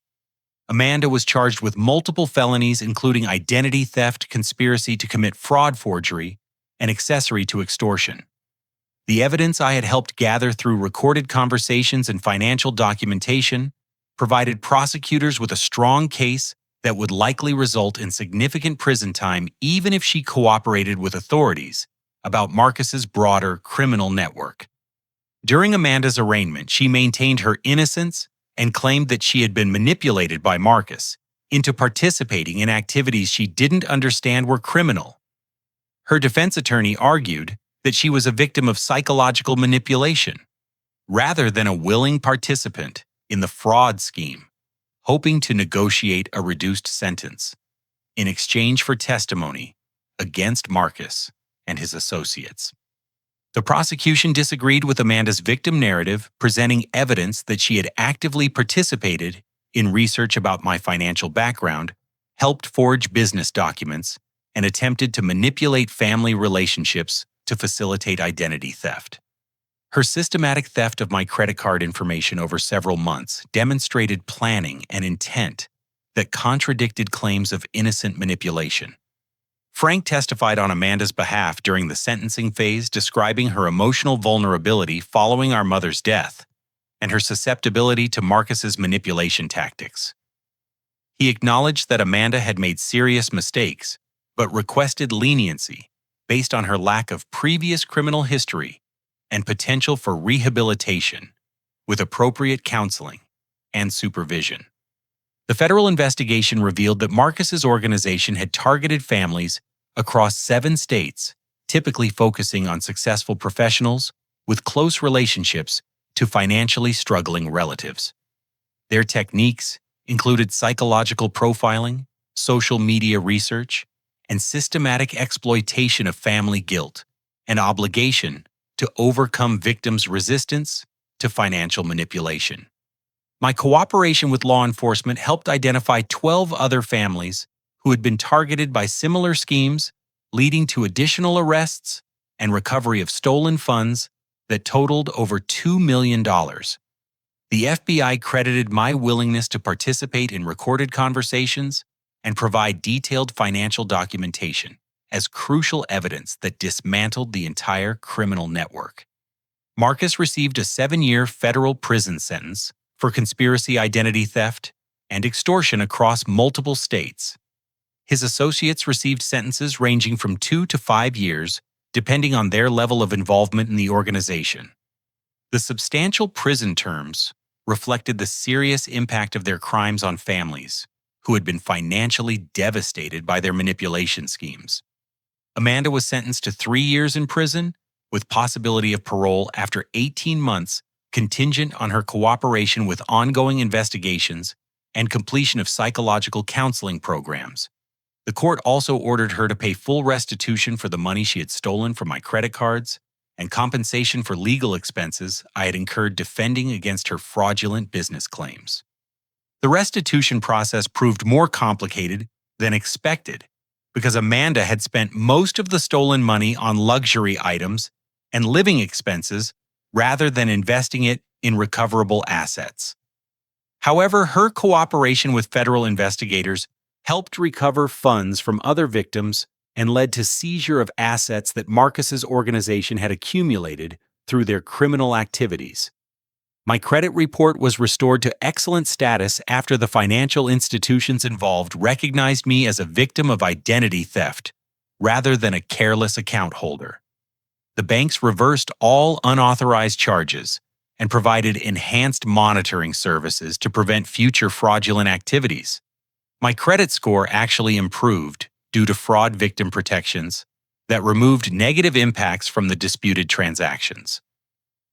A: Amanda was charged with multiple felonies, including identity theft, conspiracy to commit fraud, forgery, and accessory to extortion. The evidence I had helped gather through recorded conversations and financial documentation provided prosecutors with a strong case that would likely result in significant prison time even if she cooperated with authorities about Marcus's broader criminal network. During Amanda's arraignment, she maintained her innocence and claimed that she had been manipulated by Marcus into participating in activities she didn't understand were criminal. Her defense attorney argued that she was a victim of psychological manipulation, rather than a willing participant in the fraud scheme, hoping to negotiate a reduced sentence in exchange for testimony against Marcus and his associates. The prosecution disagreed with Amanda's victim narrative, presenting evidence that she had actively participated in research about my financial background, helped forge business documents, and attempted to manipulate family relationships to facilitate identity theft. Her systematic theft of my credit card information over several months demonstrated planning and intent that contradicted claims of innocent manipulation. Frank testified on Amanda's behalf during the sentencing phase, describing her emotional vulnerability following our mother's death and her susceptibility to Marcus's manipulation tactics. He acknowledged that Amanda had made serious mistakes, but requested leniency based on her lack of previous criminal history and potential for rehabilitation with appropriate counseling and supervision. The federal investigation revealed that Marcus's organization had targeted families across 7 states, typically focusing on successful professionals with close relationships to financially struggling relatives. Their techniques included psychological profiling, social media research, and systematic exploitation of family guilt and obligation to overcome victims' resistance to financial manipulation. My cooperation with law enforcement helped identify 12 other families who had been targeted by similar schemes, leading to additional arrests and recovery of stolen funds that totaled over $2 million. The FBI credited my willingness to participate in recorded conversations and provide detailed financial documentation as crucial evidence that dismantled the entire criminal network. Marcus received a 7-year federal prison sentence for conspiracy identity theft and extortion across multiple states. His associates received sentences ranging from 2 to 5 years, depending on their level of involvement in the organization. The substantial prison terms reflected the serious impact of their crimes on families who had been financially devastated by their manipulation schemes. Amanda was sentenced to 3 years in prison, with possibility of parole after 18 months, contingent on her cooperation with ongoing investigations and completion of psychological counseling programs. The court also ordered her to pay full restitution for the money she had stolen from my credit cards and compensation for legal expenses I had incurred defending against her fraudulent business claims. The restitution process proved more complicated than expected because Amanda had spent most of the stolen money on luxury items and living expenses rather than investing it in recoverable assets. However, her cooperation with federal investigators helped recover funds from other victims and led to seizure of assets that Marcus's organization had accumulated through their criminal activities. My credit report was restored to excellent status after the financial institutions involved recognized me as a victim of identity theft rather than a careless account holder. The banks reversed all unauthorized charges and provided enhanced monitoring services to prevent future fraudulent activities. My credit score actually improved due to fraud victim protections that removed negative impacts from the disputed transactions.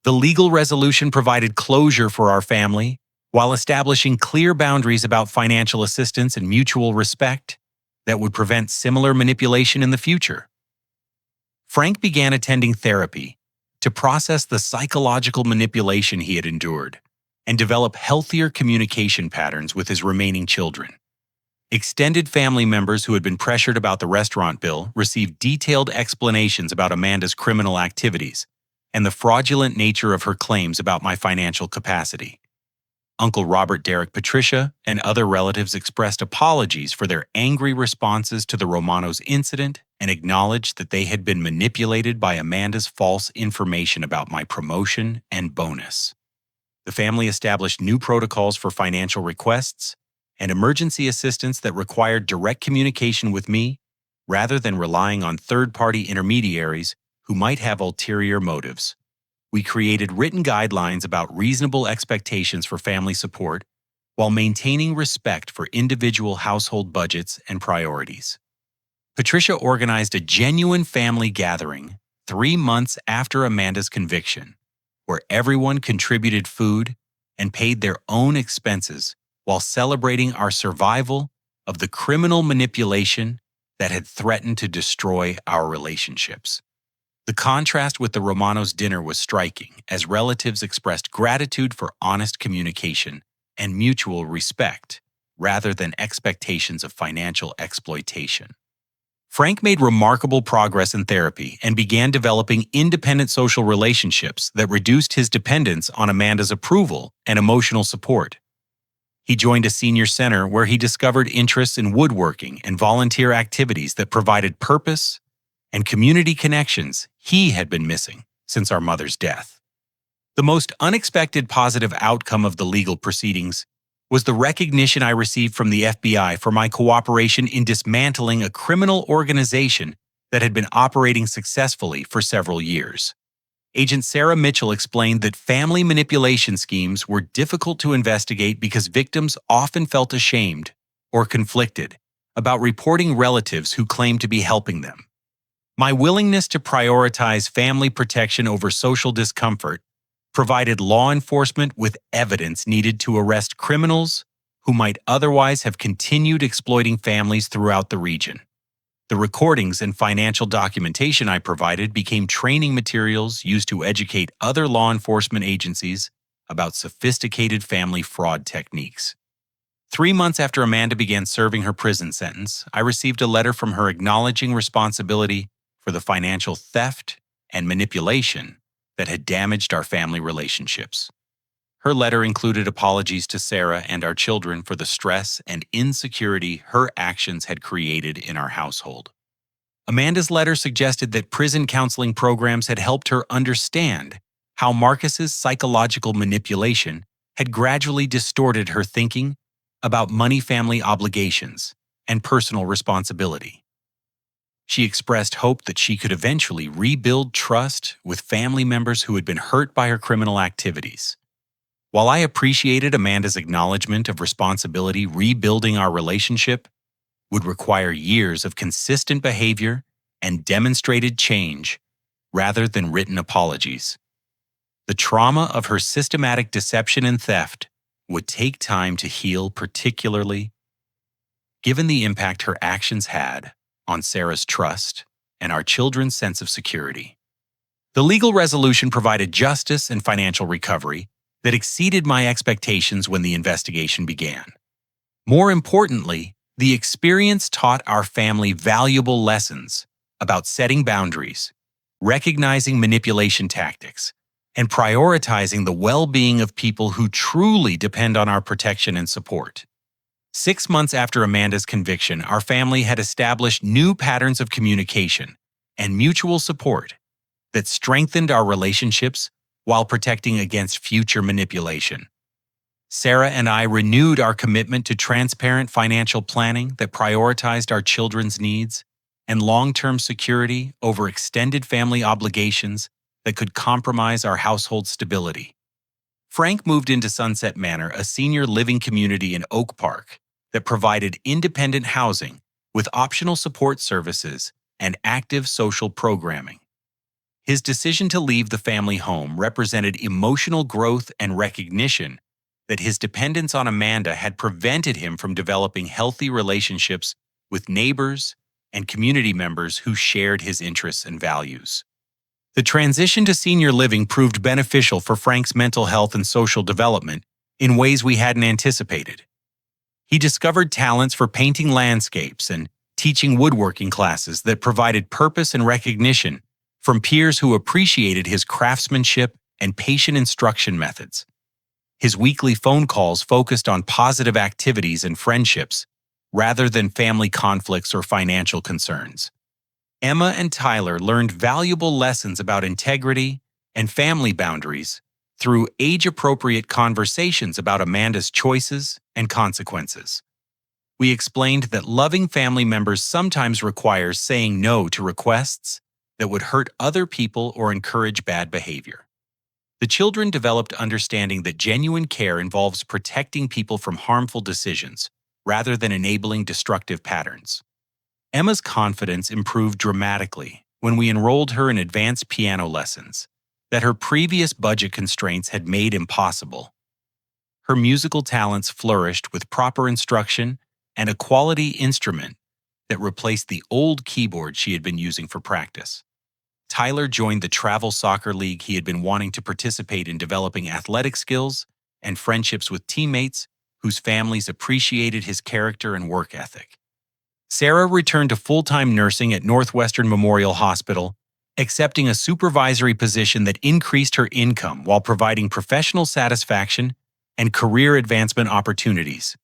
A: The legal resolution provided closure for our family while establishing clear boundaries about financial assistance and mutual respect that would prevent similar manipulation in the future. Frank began attending therapy to process the psychological manipulation he had endured and develop healthier communication patterns with his remaining children. Extended family members who had been pressured about the restaurant bill received detailed explanations about Amanda's criminal activities and the fraudulent nature of her claims about my financial capacity. Uncle Robert, Derek, Patricia, and other relatives expressed apologies for their angry responses to the Romanos' incident and acknowledged that they had been manipulated by Amanda's false information about my promotion and bonus. The family established new protocols for financial requests and emergency assistance that required direct communication with me rather than relying on third-party intermediaries who might have ulterior motives. We created written guidelines about reasonable expectations for family support while maintaining respect for individual household budgets and priorities. Patricia organized a genuine family gathering 3 months after Amanda's conviction, where everyone contributed food and paid their own expenses while celebrating our survival of the criminal manipulation that had threatened to destroy our relationships. The contrast with the Romanos' dinner was striking, as relatives expressed gratitude for honest communication and mutual respect, rather than expectations of financial exploitation. Frank made remarkable progress in therapy and began developing independent social relationships that reduced his dependence on Amanda's approval and emotional support. He joined a senior center where he discovered interests in woodworking and volunteer activities that provided purpose and community connections he had been missing since our mother's death. The most unexpected positive outcome of the legal proceedings was the recognition I received from the FBI for my cooperation in dismantling a criminal organization that had been operating successfully for several years. Agent Sarah Mitchell explained that family manipulation schemes were difficult to investigate because victims often felt ashamed or conflicted about reporting relatives who claimed to be helping them. My willingness to prioritize family protection over social discomfort provided law enforcement with evidence needed to arrest criminals who might otherwise have continued exploiting families throughout the region. The recordings and financial documentation I provided became training materials used to educate other law enforcement agencies about sophisticated family fraud techniques. 3 months after Amanda began serving her prison sentence, I received a letter from her acknowledging responsibility for the financial theft and manipulation that had damaged our family relationships. Her letter included apologies to Sarah and our children for the stress and insecurity her actions had created in our household. Amanda's letter suggested that prison counseling programs had helped her understand how Marcus's psychological manipulation had gradually distorted her thinking about money, family obligations, and personal responsibility. She expressed hope that she could eventually rebuild trust with family members who had been hurt by her criminal activities. While I appreciated Amanda's acknowledgement of responsibility, rebuilding our relationship would require years of consistent behavior and demonstrated change rather than written apologies. The trauma of her systematic deception and theft would take time to heal, particularly given the impact her actions had on Sarah's trust and our children's sense of security. The legal resolution provided justice and financial recovery that exceeded my expectations when the investigation began. More importantly, the experience taught our family valuable lessons about setting boundaries, recognizing manipulation tactics, and prioritizing the well-being of people who truly depend on our protection and support. 6 months after Amanda's conviction, our family had established new patterns of communication and mutual support that strengthened our relationships while protecting against future manipulation. Sarah and I renewed our commitment to transparent financial planning that prioritized our children's needs and long-term security over extended family obligations that could compromise our household stability. Frank moved into Sunset Manor, a senior living community in Oak Park that provided independent housing with optional support services and active social programming. His decision to leave the family home represented emotional growth and recognition that his dependence on Amanda had prevented him from developing healthy relationships with neighbors and community members who shared his interests and values. The transition to senior living proved beneficial for Frank's mental health and social development in ways we hadn't anticipated. He discovered talents for painting landscapes and teaching woodworking classes that provided purpose and recognition from peers who appreciated his craftsmanship and patient instruction methods. His weekly phone calls focused on positive activities and friendships rather than family conflicts or financial concerns. Emma and Tyler learned valuable lessons about integrity and family boundaries through age-appropriate conversations about Amanda's choices and consequences. We explained that loving family members sometimes requires saying no to requests that would hurt other people or encourage bad behavior. The children developed understanding that genuine care involves protecting people from harmful decisions rather than enabling destructive patterns. Emma's confidence improved dramatically when we enrolled her in advanced piano lessons that her previous budget constraints had made impossible. Her musical talents flourished with proper instruction and a quality instrument that replaced the old keyboard she had been using for practice. Tyler joined the travel soccer league he had been wanting to participate in, developing athletic skills and friendships with teammates whose families appreciated his character and work ethic. Sarah returned to full-time nursing at Northwestern Memorial Hospital, accepting a supervisory position that increased her income while providing professional satisfaction and career advancement opportunities.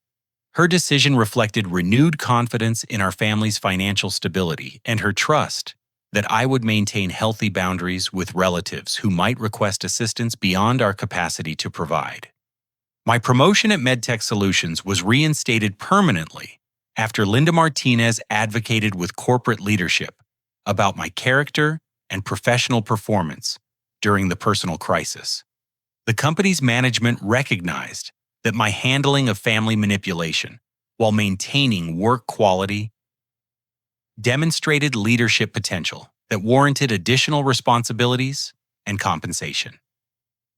A: Her decision reflected renewed confidence in our family's financial stability and her trust that I would maintain healthy boundaries with relatives who might request assistance beyond our capacity to provide. My promotion at MedTech Solutions was reinstated permanently after Linda Martinez advocated with corporate leadership about my character and professional performance during the personal crisis. The company's management recognized that my handling of family manipulation, while maintaining work quality, demonstrated leadership potential that warranted additional responsibilities and compensation.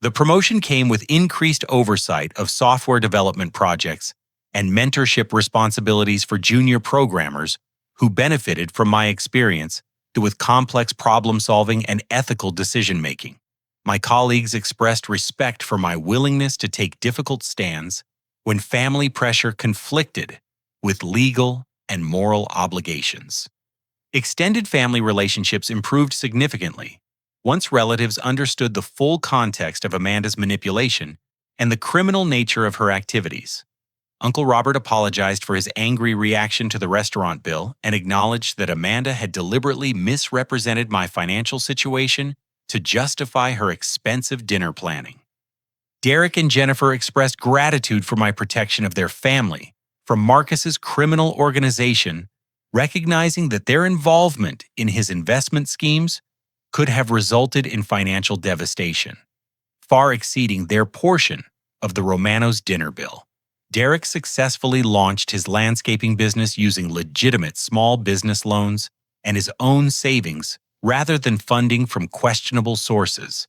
A: The promotion came with increased oversight of software development projects and mentorship responsibilities for junior programmers who benefited from my experience with complex problem-solving and ethical decision-making. My colleagues expressed respect for my willingness to take difficult stands when family pressure conflicted with legal and moral obligations. Extended family relationships improved significantly once relatives understood the full context of Amanda's manipulation and the criminal nature of her activities. Uncle Robert apologized for his angry reaction to the restaurant bill and acknowledged that Amanda had deliberately misrepresented my financial situation to justify her expensive dinner planning. Derek and Jennifer expressed gratitude for my protection of their family from Marcus's criminal organization, recognizing that their involvement in his investment schemes could have resulted in financial devastation, far exceeding their portion of the Romano's dinner bill. Derek successfully launched his landscaping business using legitimate small business loans and his own savings rather than funding from questionable sources.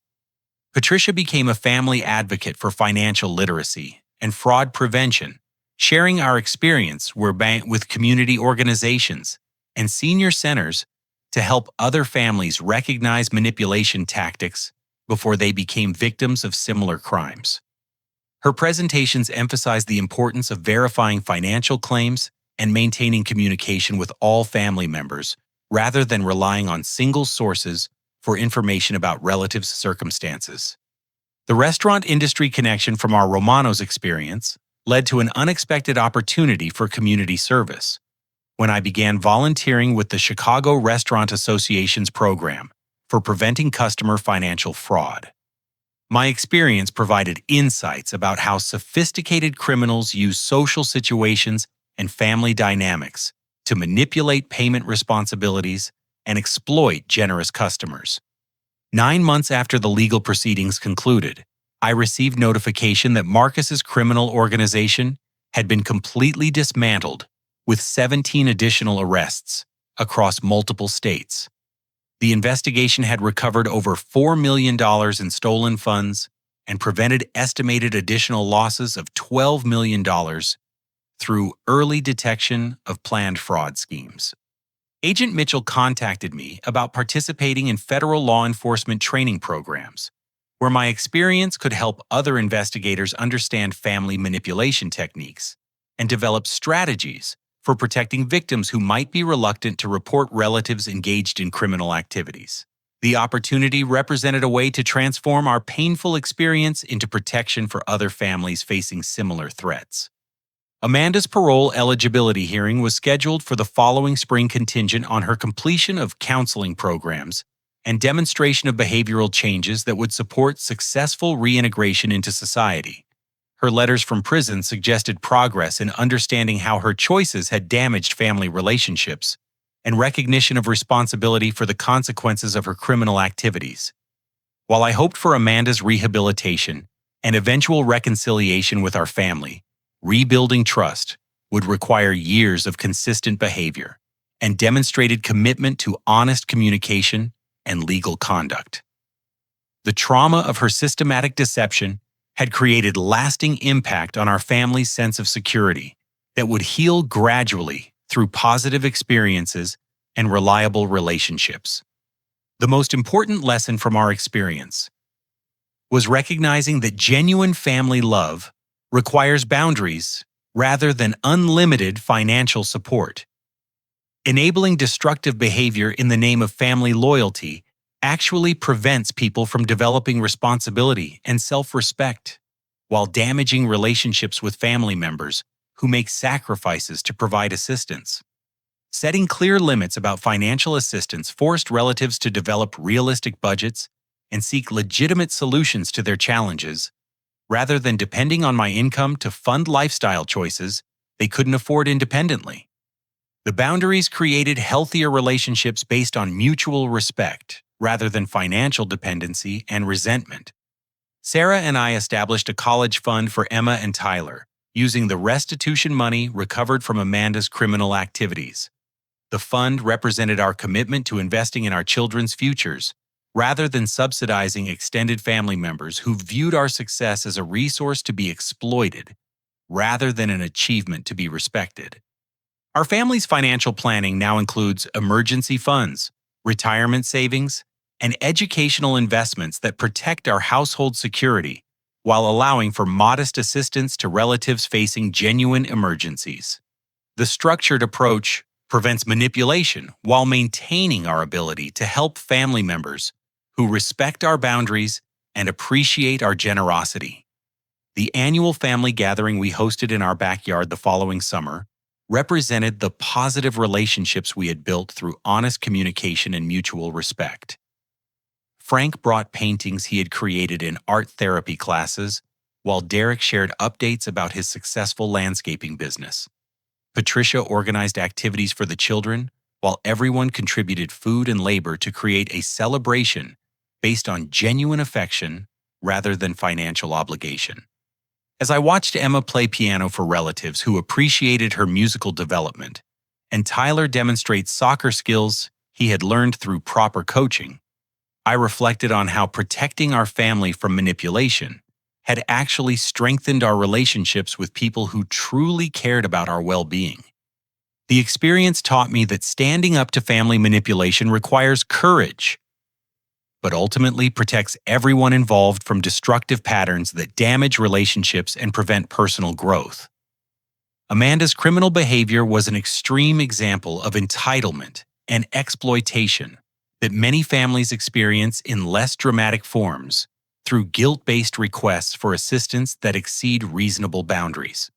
A: Patricia became a family advocate for financial literacy and fraud prevention, sharing our experience with community organizations and senior centers to help other families recognize manipulation tactics before they became victims of similar crimes. Her presentations emphasized the importance of verifying financial claims and maintaining communication with all family members rather than relying on single sources for information about relatives' circumstances. The restaurant industry connection from our Romano's experience led to an unexpected opportunity for community service when I began volunteering with the Chicago Restaurant Association's program for preventing customer financial fraud. My experience provided insights about how sophisticated criminals use social situations and family dynamics to manipulate payment responsibilities and exploit generous customers. 9 months after the legal proceedings concluded, I received notification that Marcus's criminal organization had been completely dismantled, with 17 additional arrests across multiple states. The investigation had recovered over $4 million in stolen funds and prevented estimated additional losses of $12 million through early detection of planned fraud schemes. Agent Mitchell contacted me about participating in federal law enforcement training programs, where my experience could help other investigators understand family manipulation techniques and develop strategies for protecting victims who might be reluctant to report relatives engaged in criminal activities. The opportunity represented a way to transform our painful experience into protection for other families facing similar threats. Amanda's parole eligibility hearing was scheduled for the following spring contingent on her completion of counseling programs and demonstration of behavioral changes that would support successful reintegration into society. Her letters from prison suggested progress in understanding how her choices had damaged family relationships and recognition of responsibility for the consequences of her criminal activities. While I hoped for Amanda's rehabilitation and eventual reconciliation with our family, rebuilding trust would require years of consistent behavior and demonstrated commitment to honest communication and legal conduct. The trauma of her systematic deception had created lasting impact on our family's sense of security that would heal gradually through positive experiences and reliable relationships. The most important lesson from our experience was recognizing that genuine family love requires boundaries rather than unlimited financial support. Enabling destructive behavior in the name of family loyalty actually prevents people from developing responsibility and self-respect, while damaging relationships with family members who make sacrifices to provide assistance. Setting clear limits about financial assistance forced relatives to develop realistic budgets and seek legitimate solutions to their challenges, rather than depending on my income to fund lifestyle choices they couldn't afford independently. The boundaries created healthier relationships based on mutual respect, rather than financial dependency and resentment. Sarah and I established a college fund for Emma and Tyler, using the restitution money recovered from Amanda's criminal activities. The fund represented our commitment to investing in our children's futures, rather than subsidizing extended family members who viewed our success as a resource to be exploited, rather than an achievement to be respected. Our family's financial planning now includes emergency funds, retirement savings, and educational investments that protect our household security while allowing for modest assistance to relatives facing genuine emergencies. The structured approach prevents manipulation while maintaining our ability to help family members who respect our boundaries and appreciate our generosity. The annual family gathering we hosted in our backyard the following summer represented the positive relationships we had built through honest communication and mutual respect. Frank brought paintings he had created in art therapy classes, while Derek shared updates about his successful landscaping business. Patricia organized activities for the children, while everyone contributed food and labor to create a celebration based on genuine affection rather than financial obligation. As I watched Emma play piano for relatives who appreciated her musical development, and Tyler demonstrate soccer skills he had learned through proper coaching, I reflected on how protecting our family from manipulation had actually strengthened our relationships with people who truly cared about our well-being. The experience taught me that standing up to family manipulation requires courage, but ultimately protects everyone involved from destructive patterns that damage relationships and prevent personal growth. Amanda's criminal behavior was an extreme example of entitlement and exploitation that many families experience in less dramatic forms through guilt-based requests for assistance that exceed reasonable boundaries.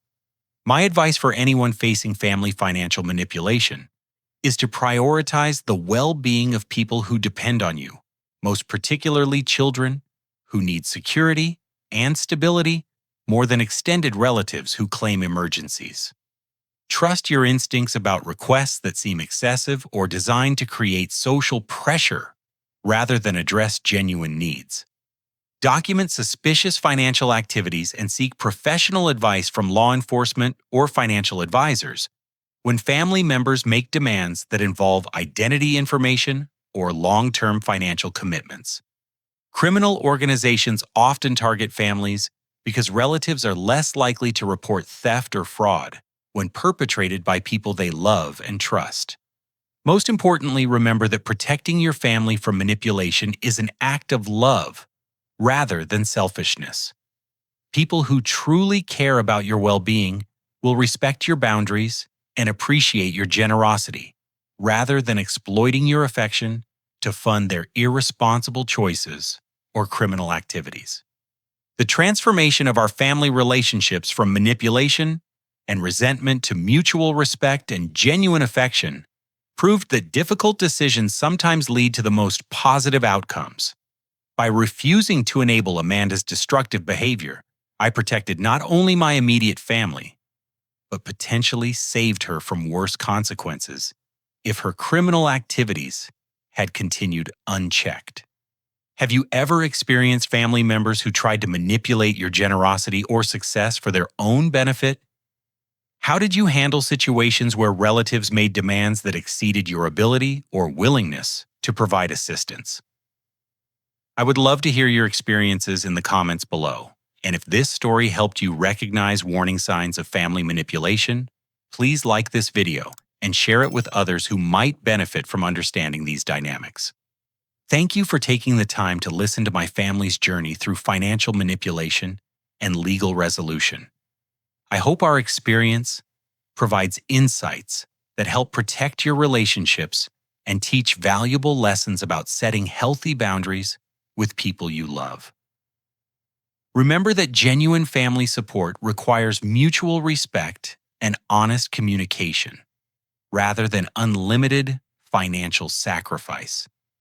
A: My advice for anyone facing family financial manipulation is to prioritize the well-being of people who depend on you, most particularly children who need security and stability more than extended relatives who claim emergencies. Trust your instincts about requests that seem excessive or designed to create social pressure rather than address genuine needs. Document suspicious financial activities and seek professional advice from law enforcement or financial advisors when family members make demands that involve identity information or long-term financial commitments. Criminal organizations often target families because relatives are less likely to report theft or fraud when perpetrated by people they love and trust. Most importantly, remember that protecting your family from manipulation is an act of love rather than selfishness. People who truly care about your well-being will respect your boundaries and appreciate your generosity, rather than exploiting your affection to fund their irresponsible choices or criminal activities. The transformation of our family relationships from manipulation and resentment to mutual respect and genuine affection proved that difficult decisions sometimes lead to the most positive outcomes. By refusing to enable Amanda's destructive behavior, I protected not only my immediate family, but potentially saved her from worse consequences if her criminal activities had continued unchecked. Have you ever experienced family members who tried to manipulate your generosity or success for their own benefit? How did you handle situations where relatives made demands that exceeded your ability or willingness to provide assistance? I would love to hear your experiences in the comments below. And if this story helped you recognize warning signs of family manipulation, please like this video and share it with others who might benefit from understanding these dynamics. Thank you for taking the time to listen to my family's journey through financial manipulation and legal resolution. I hope our experience provides insights that help protect your relationships and teach valuable lessons about setting healthy boundaries with people you love. Remember that genuine family support requires mutual respect and honest communication, rather than unlimited financial sacrifice.